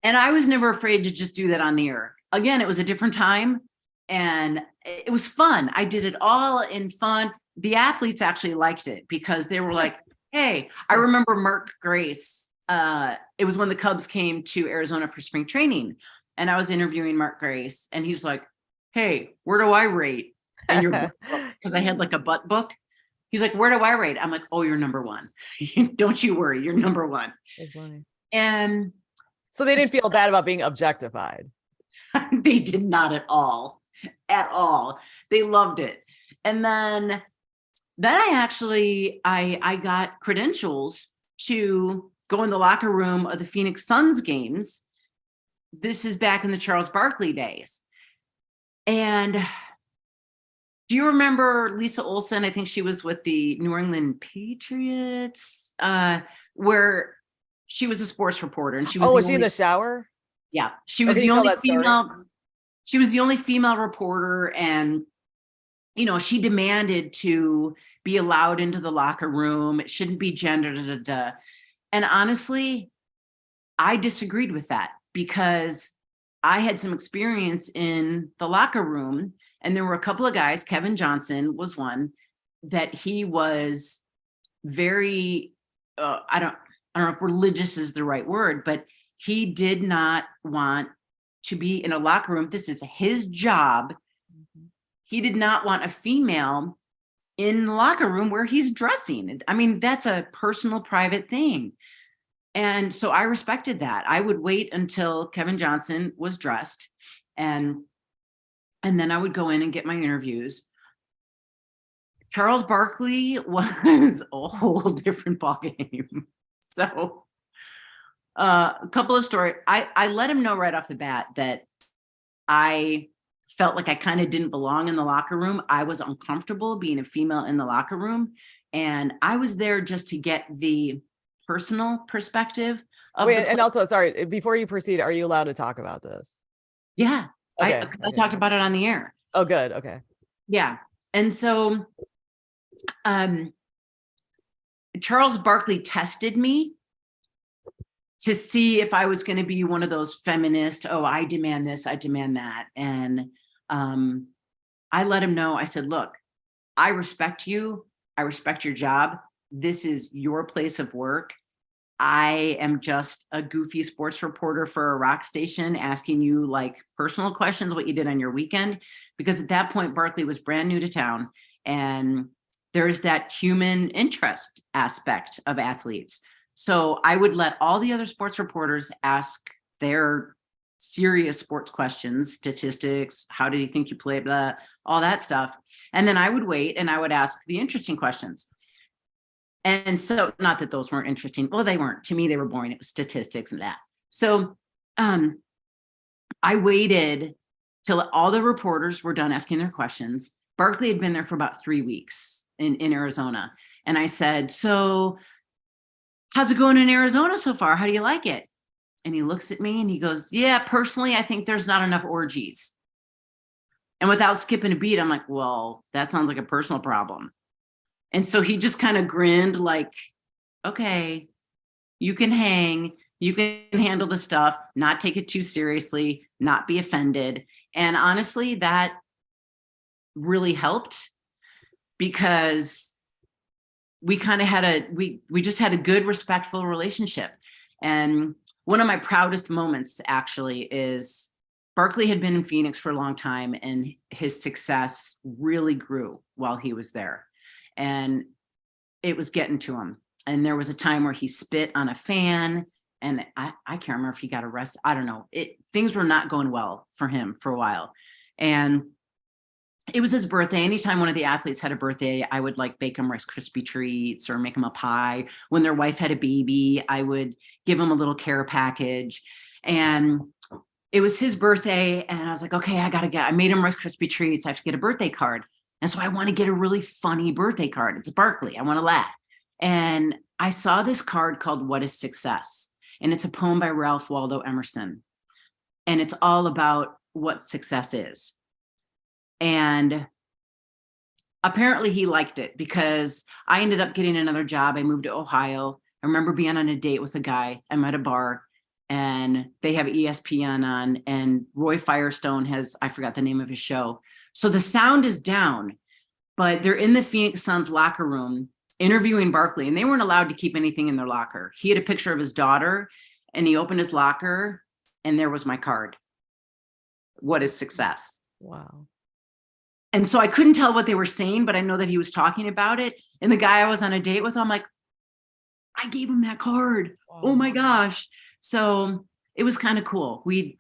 And I was never afraid to just do that on the air. Again, it was a different time and it was fun. I did it all in fun. The athletes actually liked it because they were like, hey, I remember Mark Grace. It was when the Cubs came to Arizona for spring training and I was interviewing Mark Grace and he's like, hey, where do I rate? And you're because I had like a butt book. He's like, where do I rate? I'm like, oh, you're number 1. Don't you worry. You're number 1. That's funny. And so they didn't feel bad about being objectified. They did not at all. At all. They loved it. And then I got credentials to go in the locker room of the Phoenix Suns games. This is back in the Charles Barkley days. And do you remember Lisa Olson? I think she was with the New England Patriots, where she was a sports reporter and she was. Oh, was she in the shower? Yeah. She was the only female. She was the only female reporter. And, she demanded to be allowed into the locker room. It shouldn't be gender. And honestly, I disagreed with that because I had some experience in the locker room and there were a couple of guys, Kevin Johnson was one, that he was very, I don't know if religious is the right word, but he did not want to be in a locker room. This is his job. Mm-hmm. He did not want a female in the locker room where he's dressing. I mean, that's a personal, private thing. And so I respected that. I would wait until Kevin Johnson was dressed and then I would go in and get my interviews. Charles Barkley was a whole different ballgame. So a couple of stories. I let him know right off the bat that I felt like I kind of didn't belong in the locker room. I was uncomfortable being a female in the locker room. And I was there just to get the personal perspective of and also, sorry, before you proceed, are you allowed to talk about this? Yeah. Okay. I talked about it on the air. Oh, good. Okay. Yeah. And so Charles Barkley tested me to see if I was going to be one of those feminist, oh, I demand this, I demand that. And I let him know, I said, look, I respect you. I respect your job. This is your place of work. I am just a goofy sports reporter for a rock station asking you like personal questions, what you did on your weekend. Because at that point, Barkley was brand new to town. And there's that human interest aspect of athletes. So I would let all the other sports reporters ask their serious sports questions, statistics, how did you think you played, blah, all that stuff. And then I would wait and I would ask the interesting questions. And so, not that those weren't interesting. Well, they weren't. To me, they were boring. It was statistics and that. So I waited till all the reporters were done asking their questions. Barkley had been there for about 3 weeks in Arizona. And I said, so how's it going in Arizona so far? How do you like it? And he looks at me and he goes, yeah, personally, I think there's not enough orgies. And without skipping a beat, I'm like, well, that sounds like a personal problem. And so he just kind of grinned like, okay, you can hang, you can handle the stuff, not take it too seriously, not be offended. And honestly, that really helped because we kind of had we just had a good, respectful relationship. And one of my proudest moments actually is Barkley had been in Phoenix for a long time and his success really grew while he was there. And it was getting to him. And there was a time where he spit on a fan and I can't remember if he got arrested. I don't know. Things were not going well for him for a while. And it was his birthday. Anytime one of the athletes had a birthday, I would like bake them Rice Krispie treats or make them a pie. When their wife had a baby, I would give them a little care package. And it was his birthday. And I was like, okay, I made him Rice Krispie treats. I have to get a birthday card. And so I want to get a really funny birthday card. It's Barkley. I want to laugh. And I saw this card called What is Success? And it's a poem by Ralph Waldo Emerson. And it's all about what success is. And apparently he liked it because I ended up getting another job. I moved to Ohio. I remember being on a date with a guy. I'm at a bar and they have ESPN on and Roy Firestone has, I forgot the name of his show. So the sound is down, but they're in the Phoenix Suns locker room interviewing Barkley and they weren't allowed to keep anything in their locker. He had a picture of his daughter and he opened his locker and there was my card. What is success? Wow. And so I couldn't tell what they were saying, but I know that he was talking about it. And the guy I was on a date with, I'm like, I gave him that card. Wow. Oh my gosh. So it was kind of cool. We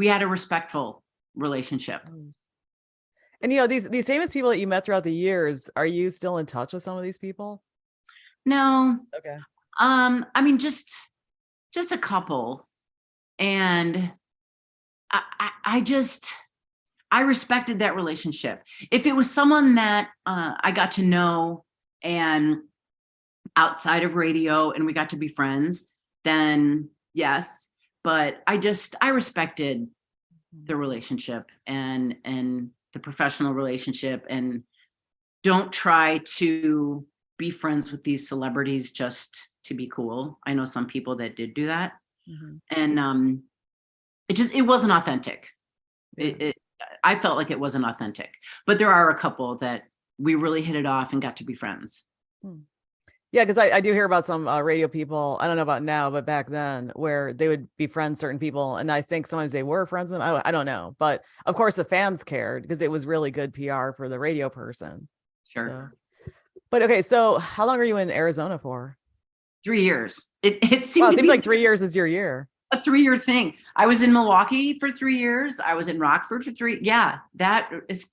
had a respectful relationship. And you know, these famous people that you met throughout the years, are you still in touch with some of these people? No. Okay. I mean, just a couple. And I respected that relationship. If it was someone that I got to know and outside of radio and we got to be friends, then yes. But I respected the relationship and the professional relationship and don't try to be friends with these celebrities just to be cool. I know some people that did do that. Mm-hmm. And it wasn't authentic. Yeah. I felt like it wasn't authentic, but there are a couple that we really hit it off and got to be friends. Yeah, because I do hear about some radio people, I don't know about now, but back then where they would befriend certain people. And I think sometimes they were friends with them. I don't know. But of course, the fans cared because it was really good PR for the radio person. Sure. So. But okay, so how long are you in Arizona for? 3 years. It seems like 3 years is your year. A 3-year thing. I was in Milwaukee for 3 years. I was in Rockford for 3. Yeah, that is,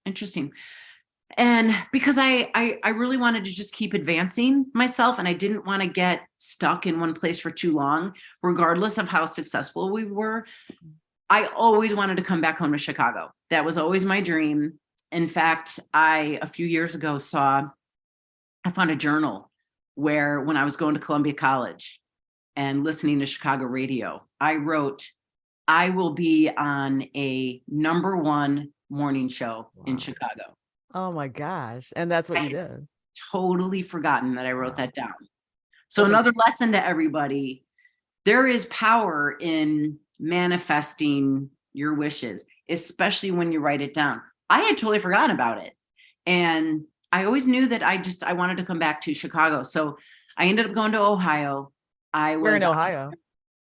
interesting. And because I really wanted to just keep advancing myself and I didn't want to get stuck in one place for too long, regardless of how successful we were. I always wanted to come back home to Chicago. That was always my dream. In fact, a few years ago I found a journal where when I was going to Columbia College and listening to Chicago radio, I wrote, I will be on a #1 morning show in Chicago. Oh my gosh. And that's what you did. Totally forgotten that I wrote that down. So another lesson to everybody, there is power in manifesting your wishes, especially when you write it down. I had totally forgotten about it. And I always knew that I wanted to come back to Chicago. So I ended up going to Ohio. Where in Ohio?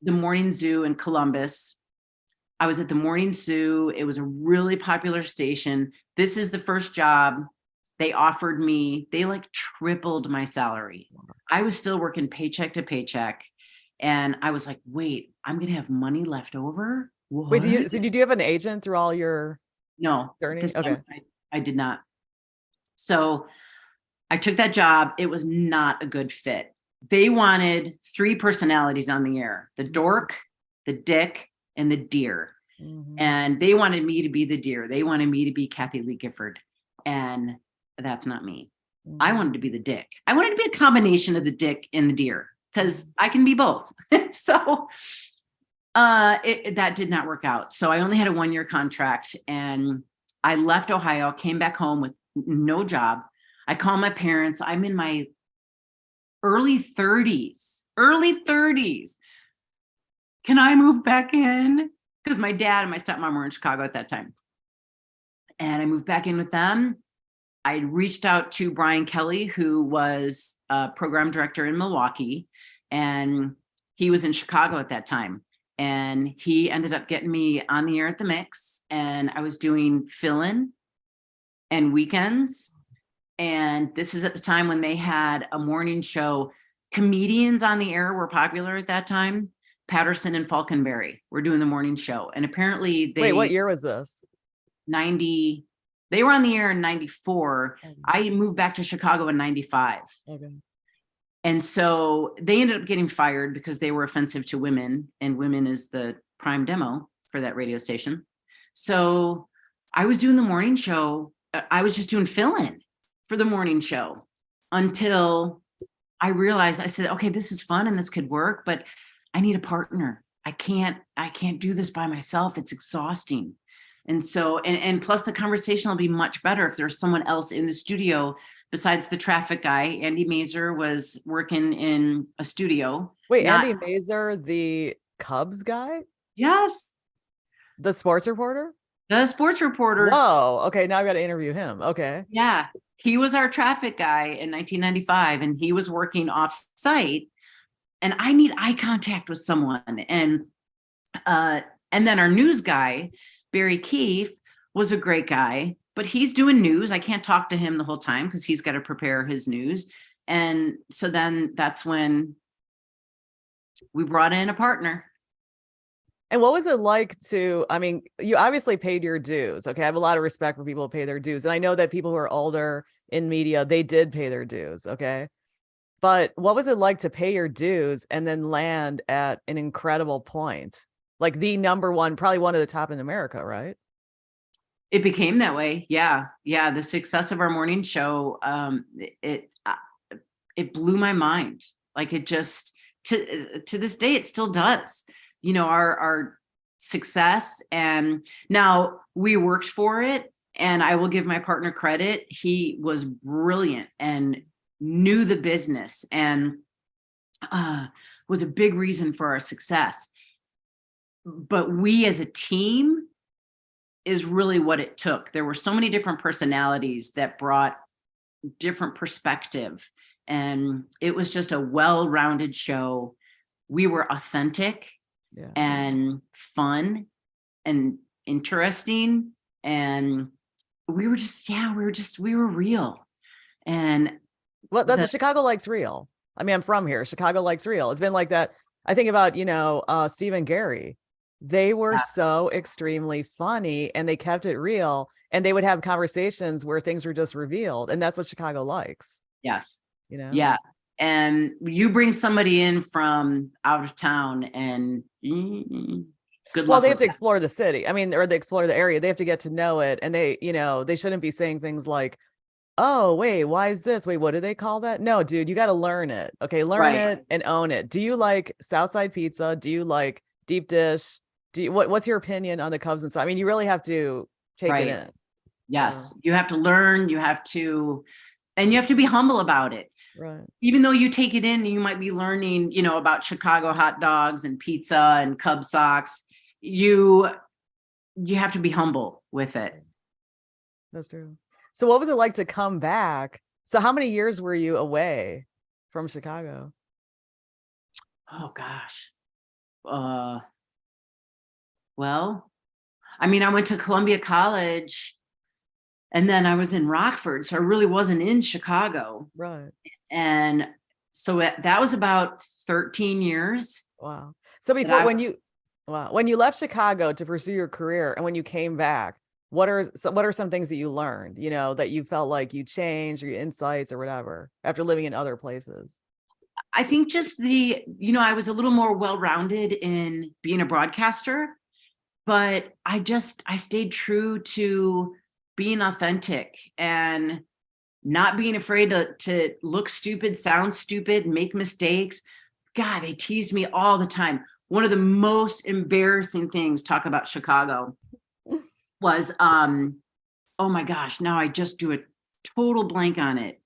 The Morning Zoo in Columbus. I was at the Morning Zoo. It was a really popular station. This is the first job they offered me. They like tripled my salary. I was still working paycheck to paycheck. And I was like, wait, I'm going to have money left over. Wait, What? did you have an agent through all your No, journey? this Okay. time I did not. So I took that job. It was not a good fit. They wanted 3 personalities on the air: the dork, the dick, and the deer. Mhm. And they wanted me to be the deer. They wanted me to be Kathy Lee Gifford. And that's not me. I Mhm. wanted to be the dick. I wanted to be a combination of the dick and the deer because I can be both. So that did not work out. So I only had a 1-year contract, and I left Ohio, came back home with no job. I called my parents. I'm in my early 30s. Can I move back in? Because my dad and my stepmom were in Chicago at that time. And I moved back in with them. I reached out to Brian Kelly, who was a program director in Milwaukee, and he was in Chicago at that time. And he ended up getting me on the air at the Mix, and I was doing fill-in and weekends. And this is at the time when they had a morning show. Comedians on the air were popular at that time. Patterson and Falconberry were doing the morning show. And apparently Wait, what year was this? 90, they were on the air in 94. I moved back to Chicago in 95. Okay. And so they ended up getting fired because they were offensive to women, and women is the prime demo for that radio station. So I was doing the morning show. I was just doing fill-in for the morning show until I realized, I said, okay, this is fun and this could work, but I need a partner. I can't do this by myself. It's exhausting. And so, and plus the conversation will be much better if there's someone else in the studio besides the traffic guy. Andy Mazer was working in a studio. Wait, Andy Mazer, the Cubs guy? Yes. The sports reporter? The sports reporter. Whoa. Okay, now I've got to interview him. Okay. Yeah. He was our traffic guy in 1995, and he was working off site, and I need eye contact with someone. And then our news guy, Barry Keefe, was a great guy, but he's doing news. I can't talk to him the whole time because he's got to prepare his news. And so then that's when we brought in a partner. And what was it like to, I mean, you obviously paid your dues. Okay. I have a lot of respect for people who pay their dues. And I know that people who are older in media, they did pay their dues. Okay. But what was it like to pay your dues and then land at an incredible point? Like the number one, probably one of the top in America, right? It became that way. Yeah. Yeah. The success of our morning show, it blew my mind. Like it just, to this day, it still does. You know, our success. And now we worked for it, and I will give my partner credit. He was brilliant and knew the business, and was a big reason for our success. But we as a team is really what it took. There were so many different personalities that brought different perspective, and it was just a well-rounded show. We were authentic. Yeah. And fun and interesting. And we were just, we were real. And well, that's Chicago likes real. I mean, I'm from here. Chicago likes real. It's been like that. I think about, Steve and Gary. They were so extremely funny, and they kept it real, and they would have conversations where things were just revealed. And that's what Chicago likes. Yes. Yeah. And you bring somebody in from out of town, and good luck. Well, they have to explore the city. I mean, or they explore the area. They have to get to know it. And they, they shouldn't be saying things like, oh, wait, why is this? Wait, what do they call that? No, dude, you got to learn it. Okay, learn it and own it. Do you like Southside pizza? Do you like deep dish? What's your opinion on the Cubs and stuff? I mean, you really have to take it in. Yes, so. You have to learn. You have to be humble about it. Right. Even though you take it in, you might be learning, about Chicago hot dogs and pizza and Cub socks. You have to be humble with it. That's true. So what was it like to come back? So how many years were you away from Chicago? Oh gosh. Well, I mean, I went to Columbia College, and then I was in Rockford. So I really wasn't in Chicago. Right. And so that was about 13 years. Wow. So that before when you left Chicago to pursue your career and when you came back, what are some things that you learned, that you felt like you changed or your insights or whatever after living in other places? I think just I was a little more well-rounded in being a broadcaster, but I stayed true to being authentic and not being afraid to look stupid, sound stupid, make mistakes. God, they teased me all the time. One of the most embarrassing things, talk about Chicago, was oh my gosh, now I just do a total blank on it.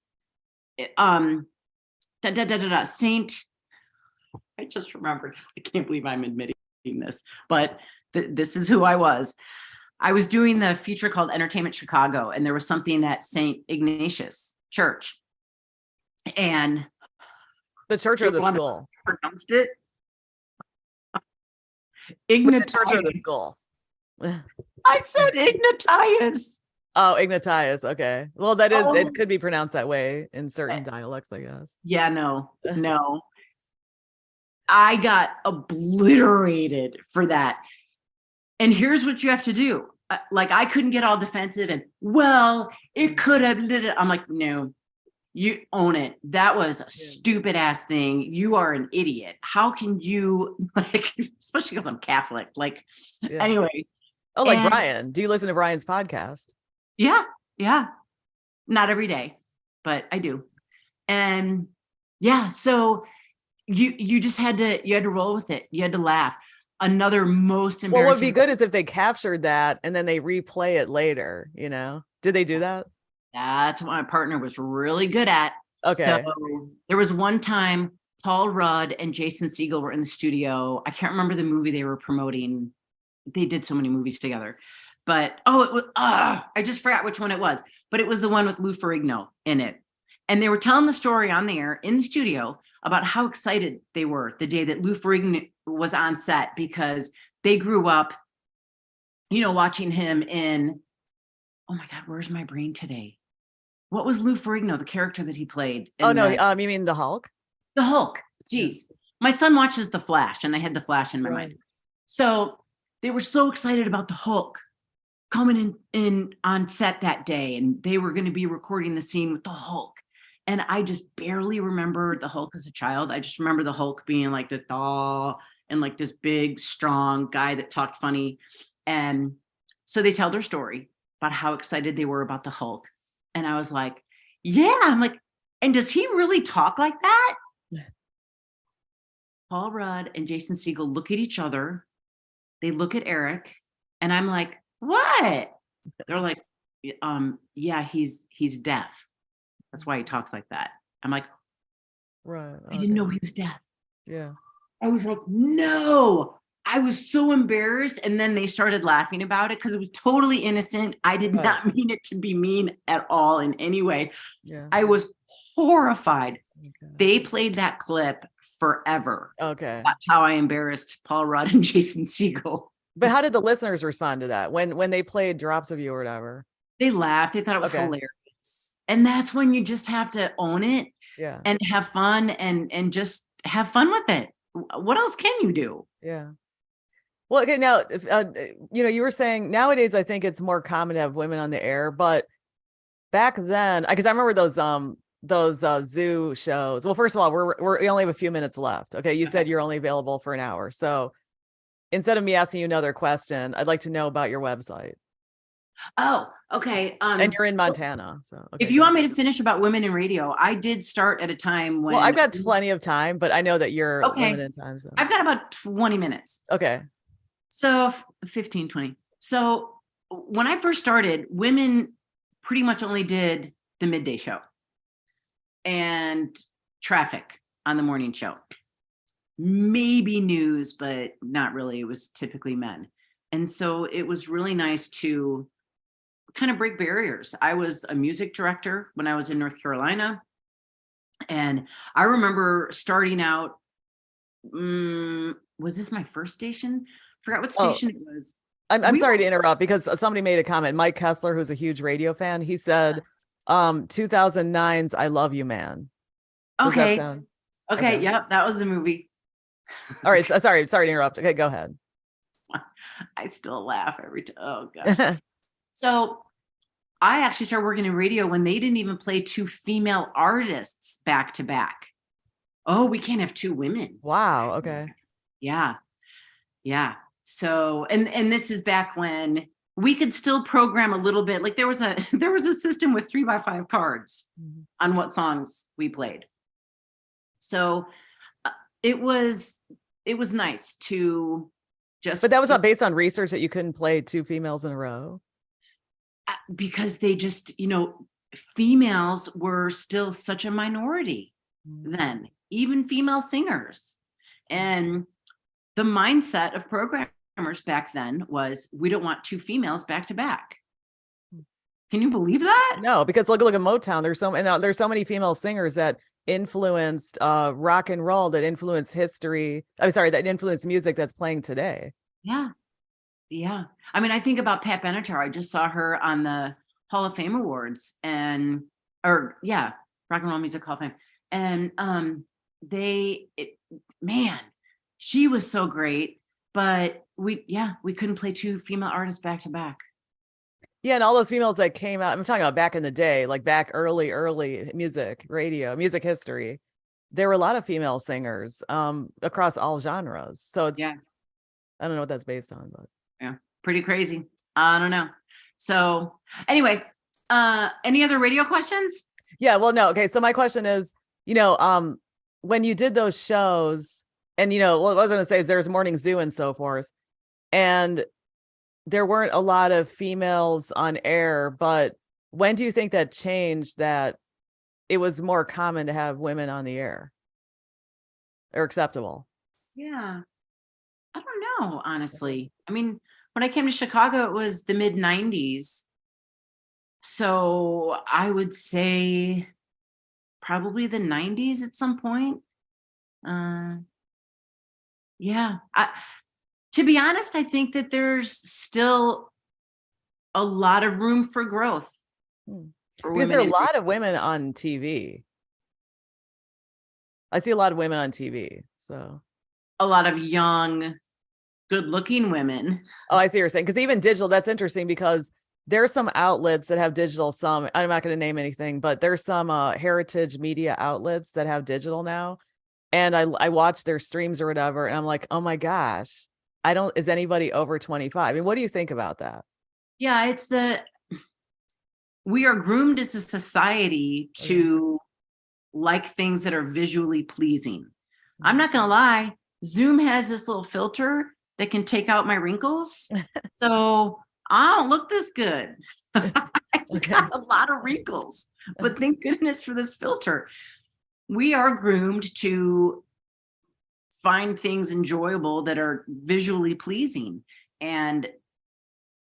Saint, I just remembered. I can't believe I'm admitting this, but this is who I was. I was doing the feature called Entertainment Chicago, and there was something at St. Ignatius Church. And The church or the school? Pronounced it The church or the school? I said Ignatius. Oh, Ignatius. Okay. Well, it could be pronounced that way in certain dialects, I guess. Yeah, no. I got obliterated for that. And here's what you have to do. Like, I couldn't get all defensive and, well, it could have. I'm like, no, you own it. That was a stupid ass thing. You are an idiot. How can you, like, especially because I'm Catholic, like, anyway. Oh, like Brian. Do you listen to Brian's podcast? Yeah. Not every day, but I do. And yeah, so you just had to roll with it. You had to laugh. Another most embarrassing. Well, what would be good is if they captured that and then they replay it later, Did they do that? That's what my partner was really good at. Okay. So there was one time Paul Rudd and Jason Segel were in the studio. I can't remember the movie they were promoting. They did so many movies together. But it was I just forgot which one it was. But it was the one with Lou Ferrigno in it. And they were telling the story on the air in the studio about how excited they were the day that Lou Ferrigno was on set, because they grew up, watching him in, oh my God, where's my brain today? What was Lou Ferrigno, the character that he played? Oh, no, you mean the Hulk? The Hulk. Jeez. My son watches The Flash, and I had The Flash in my mind. So they were so excited about the Hulk coming in on set that day, and they were going to be recording the scene with the Hulk. And I just barely remember the Hulk as a child. I just remember the Hulk being like the and like this big, strong guy that talked funny. And so they tell their story about how excited they were about the Hulk. And I was like, yeah, I'm like, and does he really talk like that? Paul Rudd and Jason Segel look at each other. They look at Eric, and I'm like, what? They're like, yeah, he's deaf. That's why he talks like that. I'm like, right. Okay. I didn't know he was deaf. Yeah. I was like, no. I was so embarrassed. And then they started laughing about it because it was totally innocent. I did not mean it to be mean at all in any way. Yeah. I was horrified. Okay. They played that clip forever. Okay. That's how I embarrassed Paul Rudd and Jason Segel. But how did the listeners respond to that when they played drops of you or whatever? They laughed. They thought it was hilarious. And that's when you just have to own it and have fun and just have fun with it. What else can you do? Yeah. Well, okay. Now, you were saying nowadays, I think it's more common to have women on the air, but back then, because I remember those zoo shows. Well, first of all, we only have a few minutes left. Okay. You said you're only available for an hour. So instead of me asking you another question, I'd like to know about your website. Oh, okay. And you're in Montana. So if you want me to finish about women in radio, I did start at a time when. Well, I've got plenty of time, but I know that you're limited in time. So. I've got about 20 minutes. Okay. So 15, 20. So when I first started, women pretty much only did the midday show and traffic on the morning show. Maybe news, but not really. It was typically men. And so it was really nice to kind of break barriers. I was a music director when I was in North Carolina. And I remember starting out, was this my first station? Forgot what station it was. I'm sorry to interrupt because somebody made a comment. Mike Kessler, who's a huge radio fan, he said, 2009's I Love You Man. Okay. Okay. Yep. That was the movie. All right. Sorry to interrupt. Okay, go ahead. I still laugh every time. Oh gosh. So I actually started working in radio when they didn't even play two female artists back to back. Oh, we can't have two women. Wow. Okay. Yeah. Yeah. So, and this is back when we could still program a little bit. Like there was a there was a system with 3x5 cards on what songs we played. So it was nice to just, But that was not based on research that you couldn't play two females in a row. because they just, females were still such a minority then, even female singers. And the mindset of programmers back then was, we don't want two females back to back. Can you believe that? No, because look at Motown. There's so many female singers that influenced rock and roll, that influenced history. I'm sorry, that influenced music that's playing today. Yeah. Yeah. I mean, I think about Pat Benatar. I just saw her on the Hall of Fame Awards Rock and Roll Music Hall of Fame. And man, she was so great, but we couldn't play two female artists back to back. Yeah, and all those females that came out, I'm talking about back in the day, like back early music, radio, music history. There were a lot of female singers across all genres. So I don't know what that's based on, but yeah, pretty crazy. I don't know. So anyway, any other radio questions? Yeah, well, no. Okay. So my question is, when you did those shows and, what I was going to say is there's Morning Zoo and so forth, and there weren't a lot of females on air, but when do you think that changed, that it was more common to have women on the air or acceptable? Yeah. I don't know, honestly. I mean, when I came to Chicago, it was the mid 90s. So I would say probably the 90s at some point. To be honest, I think that there's still a lot of room for growth. Because there are a lot of women on TV. I see a lot of women on TV. So a lot of young, good-looking women. Oh, I see what you're saying. Because even digital, that's interesting, because there are some outlets that have digital. I'm not going to name anything, but there's some heritage media outlets that have digital now. And I watch their streams or whatever, and I'm like, oh my gosh, is anybody over 25? I mean, what do you think about that? Yeah, we are groomed as a society to like things that are visually pleasing. I'm not going to lie. Zoom has this little filter that can take out my wrinkles. So I don't look this good. I've got a lot of wrinkles, but thank goodness for this filter. We are groomed to find things enjoyable that are visually pleasing. And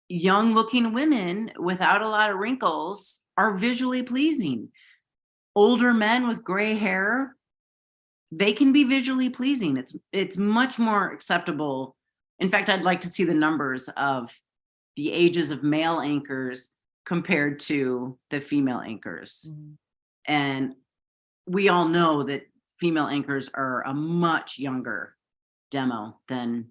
young looking women without a lot of wrinkles are visually pleasing. Older men with gray hair, they can be visually pleasing. It's much more acceptable. In fact, I'd like to see the numbers of the ages of male anchors compared to the female anchors. And we all know that female anchors are a much younger demo than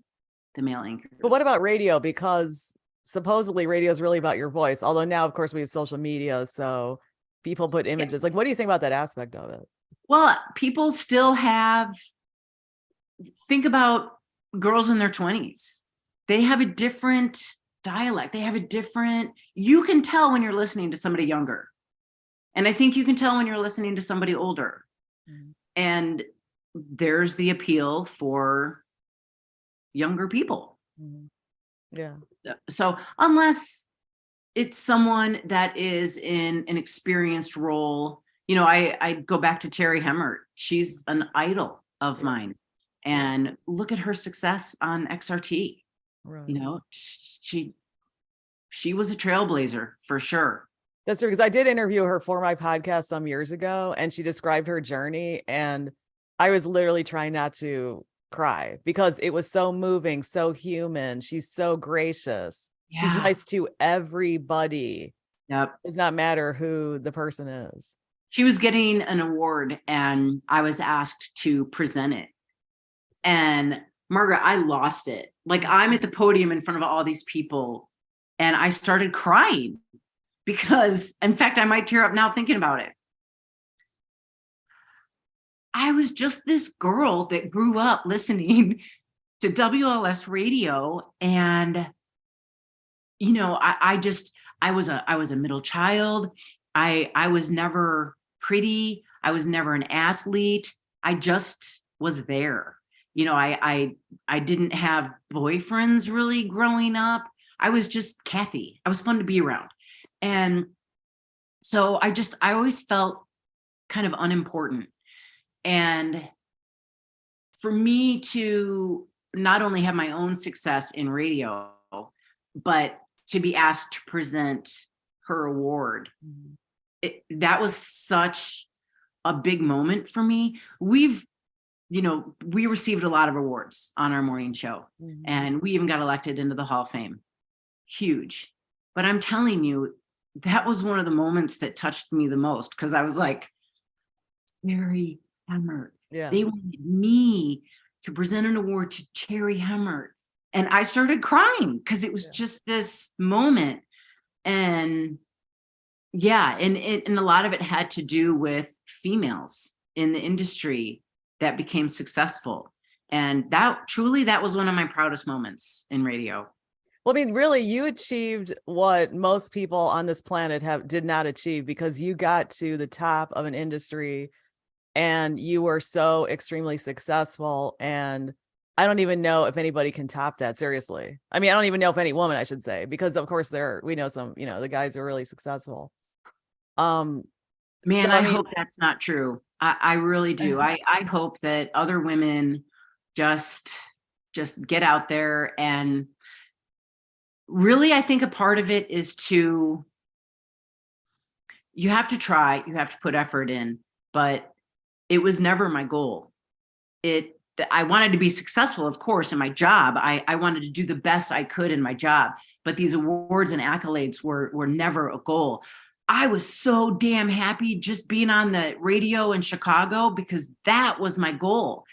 the male anchors. But what about radio? Because supposedly radio is really about your voice. Although now, of course, we have social media, so people put images. Like, what do you think about that aspect of it? Well, people still think about girls in their 20s. They have a different dialect. You can tell when you're listening to somebody younger. And I think you can tell when you're listening to somebody older. And there's the appeal for younger people. Yeah. So unless it's someone that is in an experienced role, I go back to Terry Hemmert. She's an idol of mine. And look at her success on XRT. Right. She was a trailblazer for sure. That's true, because I did interview her for my podcast some years ago, and she described her journey, and I was literally trying not to cry because it was so moving, so human. She's so gracious. Yeah. She's nice to everybody. Yep. It does not matter who the person is. She was getting an award, and I was asked to present it. And Margaret, I lost it. Like, I'm at the podium in front of all these people and I started crying because, in fact, I might tear up now thinking about it. I was just this girl that grew up listening to WLS radio. And, you know, I was a middle child. I was never pretty. I was never an athlete. I just was there. You know, I didn't have boyfriends really growing up. I was just Kathy. I was fun to be around. And so I always felt kind of unimportant. And for me to not only have my own success in radio, but to be asked to present her award, that was such a big moment for me. We received a lot of awards on our morning show, and we even got elected into the Hall of Fame. Huge. But I'm telling you, that was one of the moments that touched me the most, because I was like, Terry Hemmert. Yeah. They wanted me to present an award to Terry Hemmert. And I started crying because it was just this moment. And yeah, and a lot of it had to do with females in the industry that became successful. And that was one of my proudest moments in radio. Well, I mean, really, you achieved what most people on this planet did not achieve, because you got to the top of an industry and you were so extremely successful. And I don't even know if anybody can top that, seriously. I mean, I don't even know if any woman, I should say, because of course we know some, the guys are really successful. Man, so, I hope that's not true. I really do. I hope that other women just get out there. And really, I think a part of it is you have to try, you have to put effort in, but it was never my goal. I wanted to be successful, of course, in my job. I wanted to do the best I could in my job, but these awards and accolades were never a goal. I was so damn happy just being on the radio in Chicago, because that was my goal.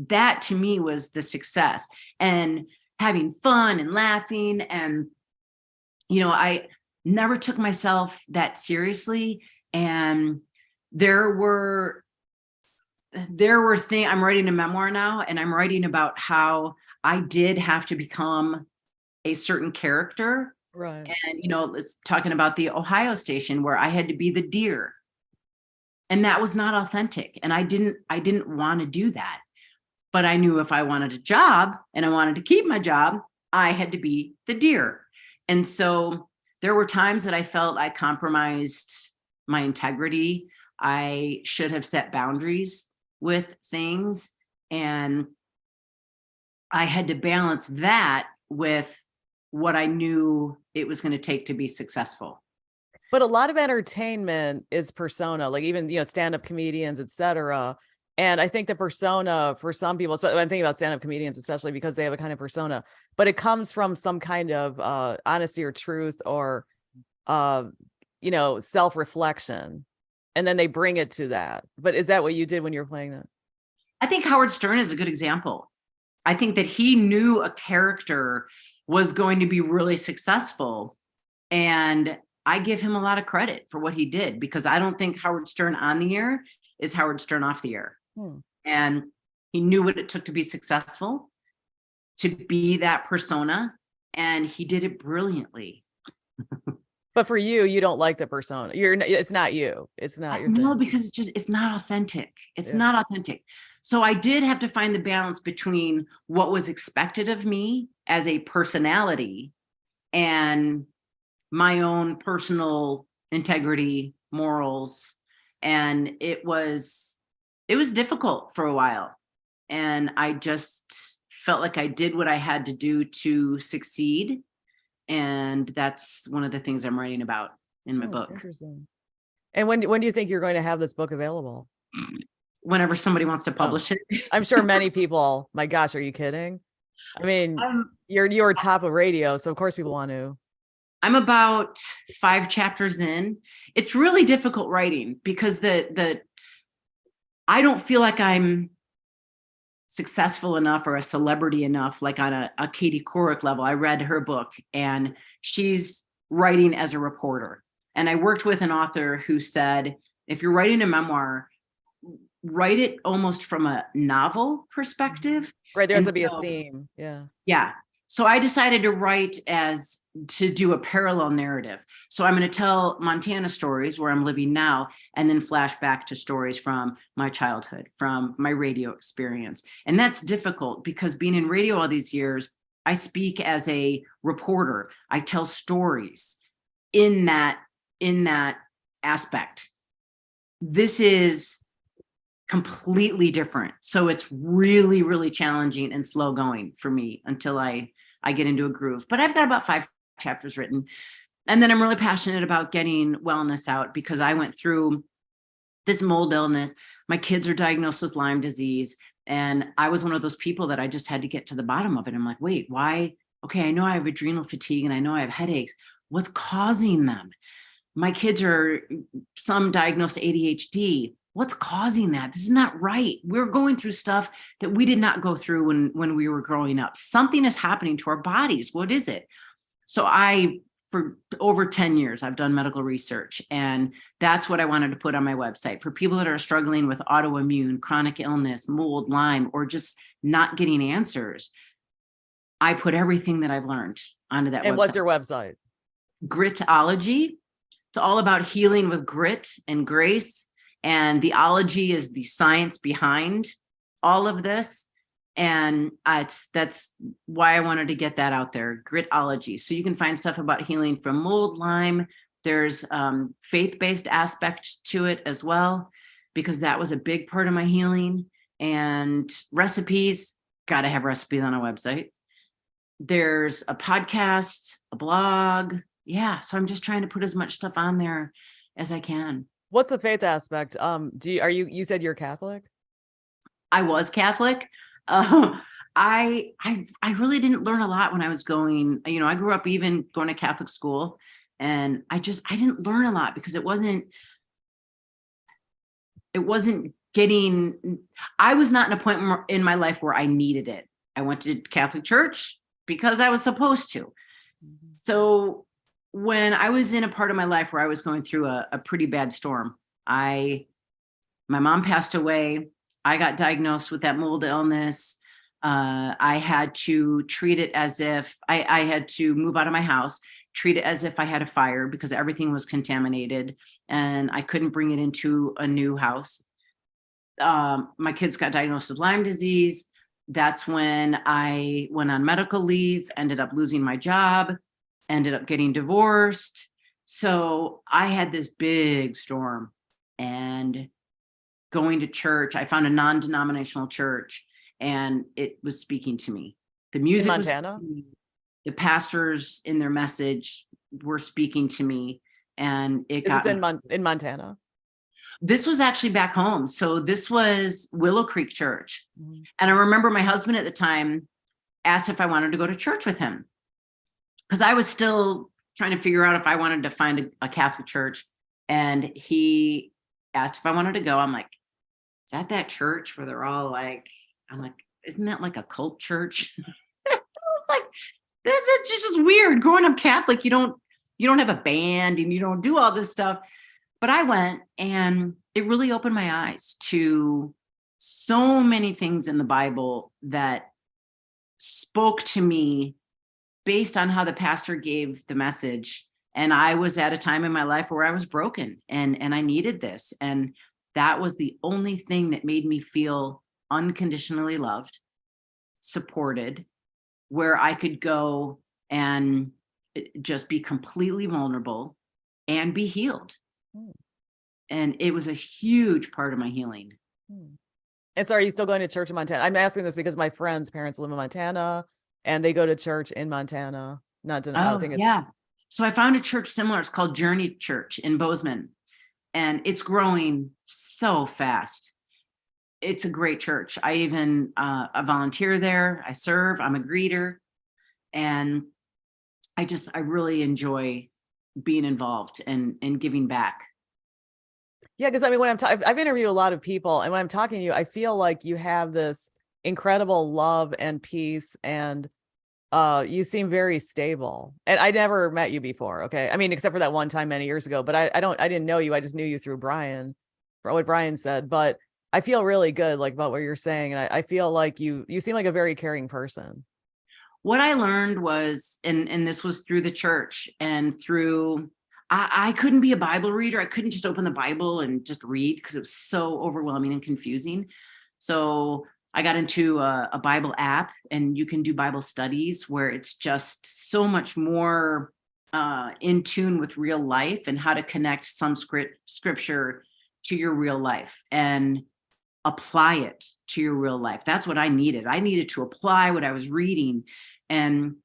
That to me was the success, and having fun and laughing. And, I never took myself that seriously. And there were things. I'm writing a memoir now, and I'm writing about how I did have to become a certain character. Right. And, it's talking about the Ohio station where I had to be the deer, and that was not authentic. And I didn't want to do that, but I knew if I wanted a job and I wanted to keep my job, I had to be the deer. And so there were times that I felt I compromised my integrity. I should have set boundaries with things, and I had to balance that with what I knew it was going to take to be successful. But a lot of entertainment is persona, like even, stand-up comedians, etc. And I think the persona for some people, so I'm thinking about stand-up comedians, especially because they have a kind of persona, but it comes from some kind of honesty or truth or, self-reflection. And then they bring it to that. But is that what you did when you were playing that? I think Howard Stern is a good example. I think that he knew a character was going to be really successful. And I give him a lot of credit for what he did, because I don't think Howard Stern on the air is Howard Stern off the air. And he knew what it took to be successful, to be that persona, and he did it brilliantly. But for you, you don't like the persona. It's not you. It's not your No, thing. because it's not authentic. It's not authentic. So I did have to find the balance between what was expected of me as a personality and my own personal integrity, morals. And it was difficult for a while. And I just felt like I did what I had to do to succeed. And that's one of the things I'm writing about in my book. Interesting. And when do you think you're going to have this book available? Whenever somebody wants to publish it. I'm sure many people, my gosh, are you kidding? I mean, you're top of radio, so of course people want to. I'm about 5 chapters in. It's really difficult writing, because I don't feel like I'm successful enough or a celebrity enough, like on a Katie Couric level. I read her book and she's writing as a reporter. And I worked with an author who said, if you're writing a memoir, write it almost from a novel perspective. Right. There's to be a theme. Yeah. Yeah. So I decided to do a parallel narrative. So I'm going to tell Montana stories where I'm living now, and then flash back to stories from my childhood, from my radio experience. And that's difficult because being in radio all these years, I speak as a reporter. I tell stories in that aspect. This is completely different. So it's really, really challenging and slow going for me until I get into a groove. But I've got about 5 chapters written. And then I'm really passionate about getting wellness out because I went through this mold illness. My kids are diagnosed with Lyme disease. And I was one of those people that I just had to get to the bottom of it. I'm like, wait, why? Okay, I know I have adrenal fatigue and I know I have headaches. What's causing them? My kids are some diagnosed ADHD. What's causing that? This is not right. We're going through stuff that we did not go through when we were growing up. Something is happening to our bodies. What is it? So for over 10 years, I've done medical research, and that's what I wanted to put on my website for people that are struggling with autoimmune, chronic illness, mold, Lyme, or just not getting answers. I put everything that I've learned onto that website. And what's your website? Gritology. It's all about healing with grit and grace. And the ology is the science behind all of this. And that's why I wanted to get that out there, Gritology. So you can find stuff about healing from mold, Lyme. There's faith-based aspect to it as well, because that was a big part of my healing. And recipes, got to have recipes on a website. There's a podcast, a blog. Yeah. So I'm just trying to put as much stuff on there as I can. What's the faith aspect? You said you're Catholic? I was Catholic. I really didn't learn a lot when I was going, I grew up even going to Catholic school, and I didn't learn a lot because I was not in a point in my life where I needed it. I went to Catholic church because I was supposed to. So when I was in a part of my life where I was going through a pretty bad storm, my mom passed away. I got diagnosed with that mold illness. I had to treat it as if I had to move out of my house, treat it as if I had a fire because everything was contaminated and I couldn't bring it into a new house. My kids got diagnosed with Lyme disease. That's when I went on medical leave, ended up losing my job, ended up getting divorced. So I had this big storm, and going to church, I found a non-denominational church, and it was speaking to me. The music in Montana? The pastors in their message were speaking to me, and it got in Montana. This was actually back home. So this was Willow Creek Church. Mm-hmm. And I remember my husband at the time asked if I wanted to go to church with him, because I was still trying to figure out if I wanted to find a Catholic church. And he asked if I wanted to go. I'm like, is that church where they're all like, I'm like, isn't that like a cult church? I was like, it's just weird. Growing up Catholic, you don't have a band and you don't do all this stuff. But I went, and it really opened my eyes to so many things in the Bible that spoke to me based on how the pastor gave the message. And I was at a time in my life where I was broken and I needed this. And that was the only thing that made me feel unconditionally loved, supported, where I could go and just be completely vulnerable and be healed. And it was a huge part of my healing. And so are you still going to church in Montana? I'm asking this because my friends' parents live in Montana and they go to church in Montana. I think it's... Yeah. So I found a church similar. It's called Journey Church in Bozeman, and it's growing so fast. It's a great church. I even I volunteer there. I serve. I'm a greeter, and I really enjoy being involved and giving back. Yeah, because I mean, when I've interviewed a lot of people, and when I'm talking to you, I feel like you have this incredible love and peace, and you seem very stable. And I never met you before, okay? I mean, except for that one time many years ago, but I didn't know you. I just knew you through Brian, for what Brian said. But I feel really good, like, about what you're saying. And I feel like you seem like a very caring person. What I learned was, and this was through the church and through, I couldn't be a Bible reader. I couldn't just open the Bible and just read because it was so overwhelming and confusing. So I got into a Bible app, and you can do Bible studies where it's just so much more in tune with real life and how to connect some scripture to your real life and apply it to your real life. That's what I needed. I needed to apply what I was reading. And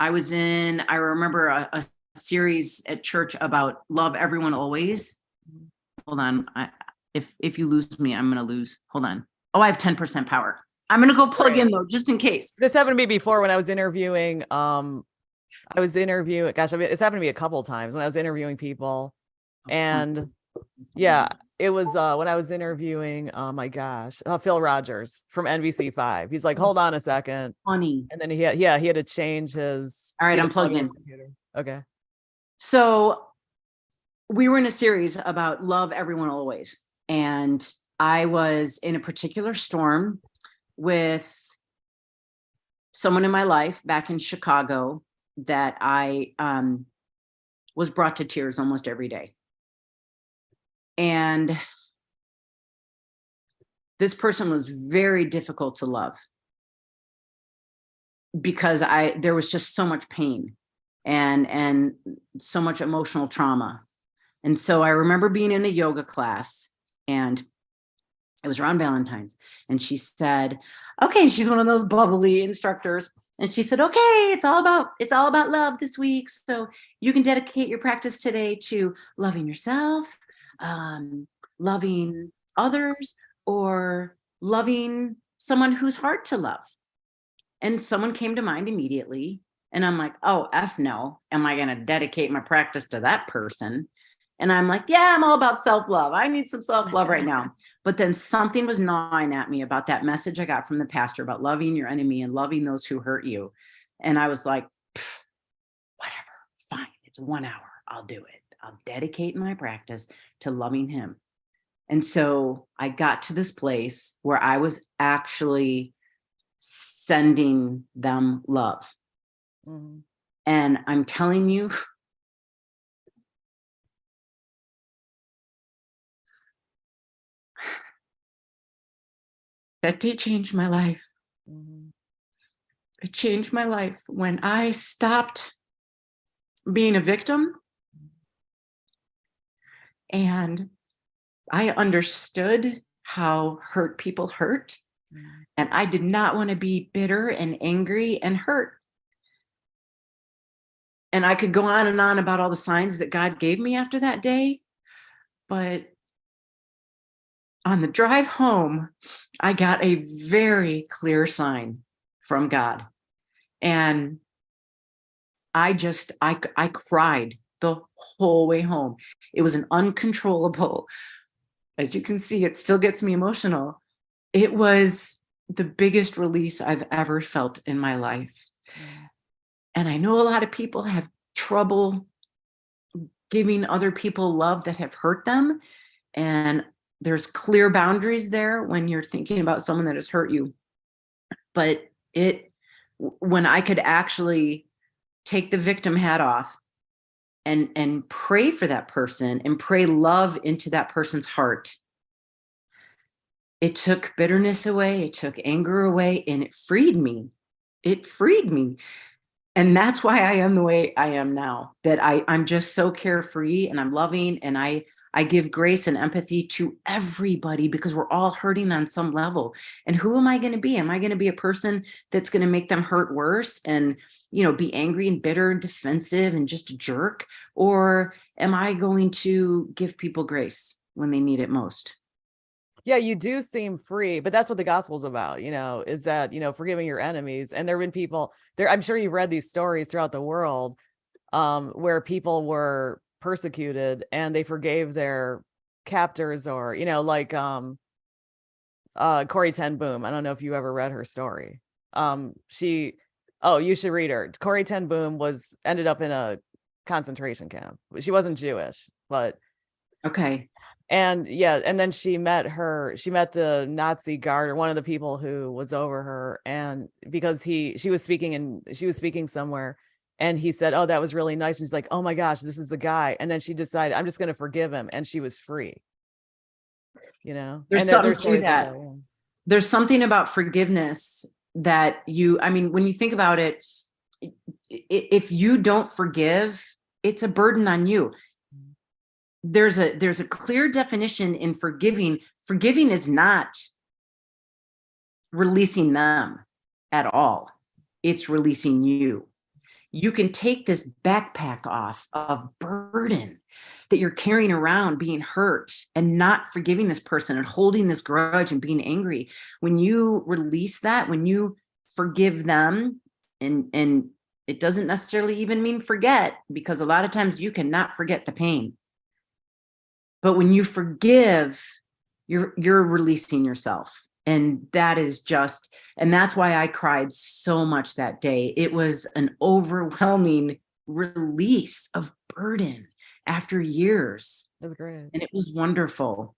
I remember a series at church about love everyone always. Hold on. If you lose me, I'm going to lose. Hold on. Oh, I have 10% power. I'm going to go plug in though, just in case. This happened to me before when I was interviewing. Gosh, I mean, it's happened to me a couple times when I was interviewing people. And yeah, it was when I was interviewing, oh my gosh, Phil Rogers from NBC5. He's like, hold on a second. Funny. And then he had to change his. All right, I'm plugged in. Okay. So we were in a series about love everyone always. And I was in a particular storm with someone in my life back in Chicago that I was brought to tears almost every day. And this person was very difficult to love because there was just so much pain and so much emotional trauma. And so I remember being in a yoga class, and it was around Valentine's, and she said, okay, she's one of those bubbly instructors. And she said, okay, it's all about love this week. So you can dedicate your practice today to loving yourself, loving others, or loving someone who's hard to love. And someone came to mind immediately. And I'm like, oh, F no. Am I going to dedicate my practice to that person? And I'm like, yeah, I'm all about self-love. I need some self-love right now. But then something was gnawing at me about that message I got from the pastor about loving your enemy and loving those who hurt you. And I was like, whatever, fine. It's 1 hour. I'll do it. I'll dedicate my practice to loving him. And so I got to this place where I was actually sending them love. Mm-hmm. And I'm telling you, that day changed my life. Mm-hmm. It changed my life when I stopped being a victim and I understood how hurt people hurt. Mm-hmm. And I did not want to be bitter and angry and hurt. And I could go on and on about all the signs that God gave me after that day. But on the drive home, I got a very clear sign from God. And I cried the whole way home. It was an uncontrollable, as you can see, it still gets me emotional. It was the biggest release I've ever felt in my life. And I know a lot of people have trouble giving other people love that have hurt them. And there's clear boundaries there when you're thinking about someone that has hurt you. But when I could actually take the victim hat off and pray for that person and pray love into that person's heart, it took bitterness away, it took anger away, and it freed me. It freed me. And that's why I am the way I am now, that I'm just so carefree and I'm loving, and I give grace and empathy to everybody because we're all hurting on some level. And who am I going to be? Am I going to be a person that's going to make them hurt worse and, be angry and bitter and defensive and just a jerk? Or am I going to give people grace when they need it most? Yeah, you do seem free, but that's what the gospel's about, is that, forgiving your enemies. And there've been people there. I'm sure you've read these stories throughout the world where people were persecuted and they forgave their captors, or, Corey Ten Boom. I don't know if you ever read her story. She, oh, you should read her. Corey Ten Boom ended up in a concentration camp. She wasn't Jewish, but Okay. and yeah, and then she met the Nazi guard, or one of the people who was over her, and because she was speaking somewhere, and he said, oh, that was really nice, and she's like, oh my gosh, this is the guy. And then she decided, I'm just going to forgive him, and she was free, There's and something there's to stories that. like that, yeah. There's something about forgiveness that I mean, when you think about it, if you don't forgive, it's a burden on you. There's a clear definition in forgiving. Forgiving is not releasing them at all. It's releasing you. You can take this backpack off of burden that you're carrying around, being hurt and not forgiving this person and holding this grudge and being angry. When you release that, when you forgive them, and it doesn't necessarily even mean forget, because a lot of times you cannot forget the pain. But when you forgive, you're releasing yourself. And that is just, and that's why I cried so much that day. It was an overwhelming release of burden after years. That's great. And it was wonderful.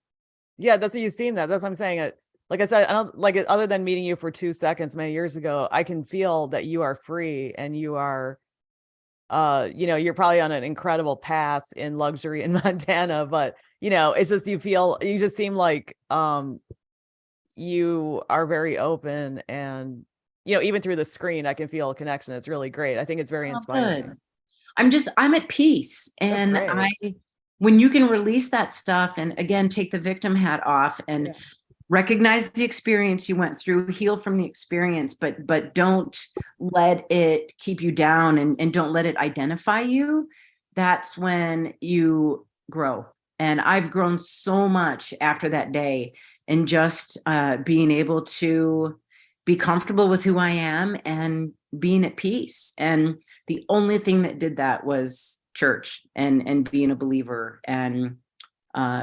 Yeah, that's what you've seen that. That's what I'm saying. Like I said, I don't like it, other than meeting you for 2 seconds many years ago, I can feel that you are free, and you are you're probably on an incredible path in luxury in Montana, but it's just, you just seem like you are very open, and even through the screen I can feel a connection. It's really great. I think it's very inspiring. I'm at peace. That's And great. when you can release that stuff, and again, take the victim hat off and recognize the experience you went through, heal from the experience, but don't let it keep you down, and don't let it identify you. That's when you grow. And I've grown so much after that day, and just being able to be comfortable with who I am and being at peace. And the only thing that did that was church, and being a believer, and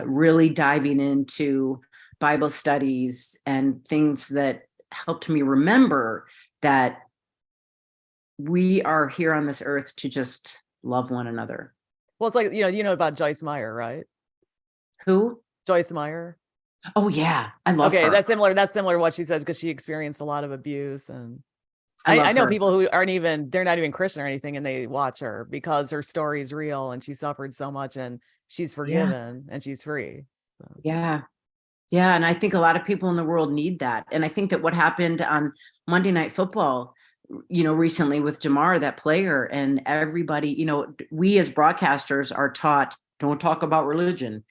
really diving into Bible studies and things that helped me remember that we are here on this earth to just love one another. Well, it's like, you know about Joyce Meyer, right? Who? Joyce Meyer. Oh yeah, I love Okay, her. that's similar to what she says, because she experienced a lot of abuse. And I I know her. people who they're not even Christian or anything, and they watch her because her story is real, and she suffered so much, and she's forgiven, and she's free. So. Yeah. Yeah. And I think a lot of people in the world need that. And I think that what happened on Monday Night Football, recently with Jamar, that player, and everybody, we as broadcasters are taught, don't talk about religion.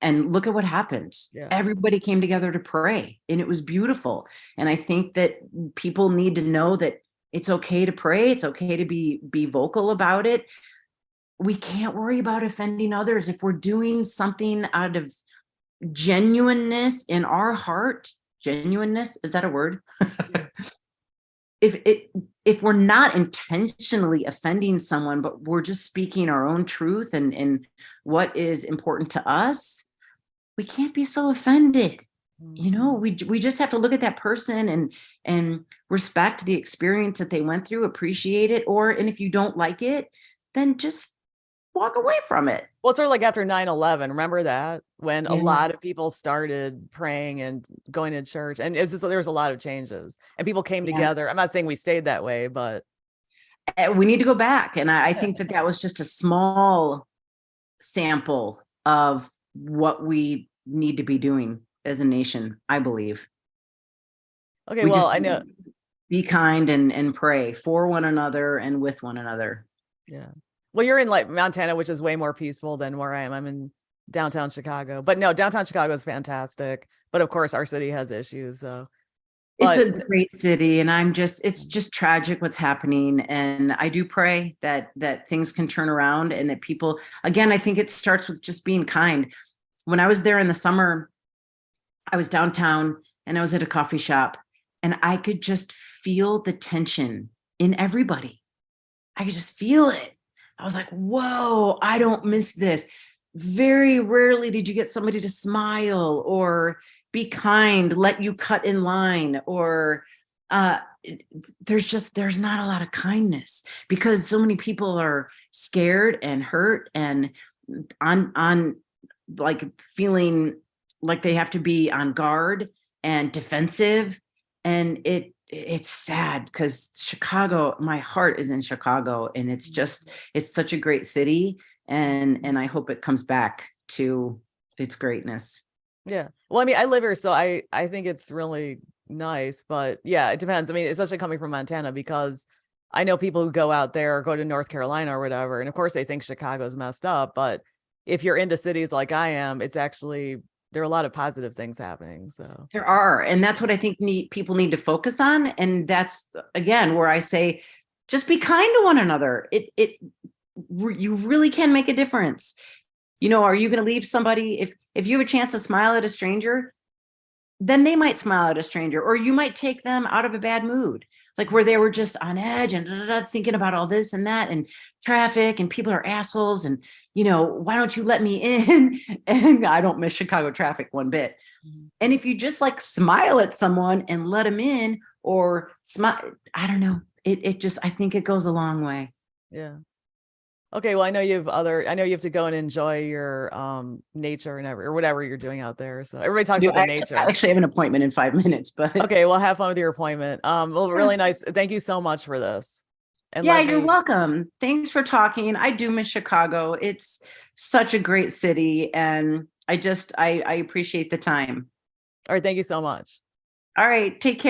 And look at what happened. Yeah. Everybody came together to pray, and it was beautiful. And I think that people need to know that it's okay to pray. It's okay to be vocal about it. We can't worry about offending others. If we're doing something out of genuineness in our heart, genuineness, is that a word? If we're not intentionally offending someone, but we're just speaking our own truth and what is important to us, we can't be so offended. We just have to look at that person and respect the experience that they went through, appreciate it, and if you don't like it, then just walk away from it. Well, it's sort of like after 9/11, remember that, when a lot of Yes. people started praying and going to church, and it was just, there was a lot of changes, and people came together. I'm not saying we stayed that way, but We need to go back. And I think that was just a small sample of what we need to be doing as a nation, I believe. okay. We Well, just I know. be kind and pray for one another and with one another. Yeah. Well, you're in like Montana, which is way more peaceful than where I am. I'm in downtown Chicago, but no, downtown Chicago is fantastic. But of course, our city has issues. So, It's but a great city, and it's just tragic what's happening. And I do pray that things can turn around, and that people, again, I think it starts with just being kind. When I was there in the summer, I was downtown, and I was at a coffee shop, and I could just feel the tension in everybody. I could just feel it. I was like, whoa, I don't miss this. Very rarely did you get somebody to smile or be kind, let you cut in line, or uh there's not a lot of kindness because so many people are scared and hurt and on like feeling like they have to be on guard and defensive. And it's sad because Chicago, my heart is in Chicago, and it's just, it's such a great city. And I hope it comes back to its greatness. Yeah. Well, I mean, I live here, so I think it's really nice, but yeah, it depends. I mean, especially coming from Montana, because I know people who go out there or go to North Carolina or whatever, and of course they think Chicago's messed up, but if you're into cities like I am, it's actually, there are a lot of positive things happening. So There are, and that's what I think people need to focus on. And that's again where I say, just be kind to one another. You really can make a difference. You know, are you going to leave somebody, if you have a chance to smile at a stranger, then they might smile at a stranger, or you might take them out of a bad mood, like where they were just on edge and thinking about all this and that and traffic and people are assholes and, you know, why don't you let me in? And I don't miss Chicago traffic one bit. And if you just like smile at someone and let them in, or smile, I don't know, it just, I think it goes a long way. yeah. Okay, well, I know I know you have to go and enjoy your nature and or whatever you're doing out there. So everybody talks about the nature. I actually have an appointment in 5 minutes, but okay, well, have fun with your appointment. Well, really nice. Thank you so much for this. And yeah, you're welcome. Thanks for talking. I do miss Chicago. It's such a great city, and I appreciate the time. all right, thank you so much. All right, take care.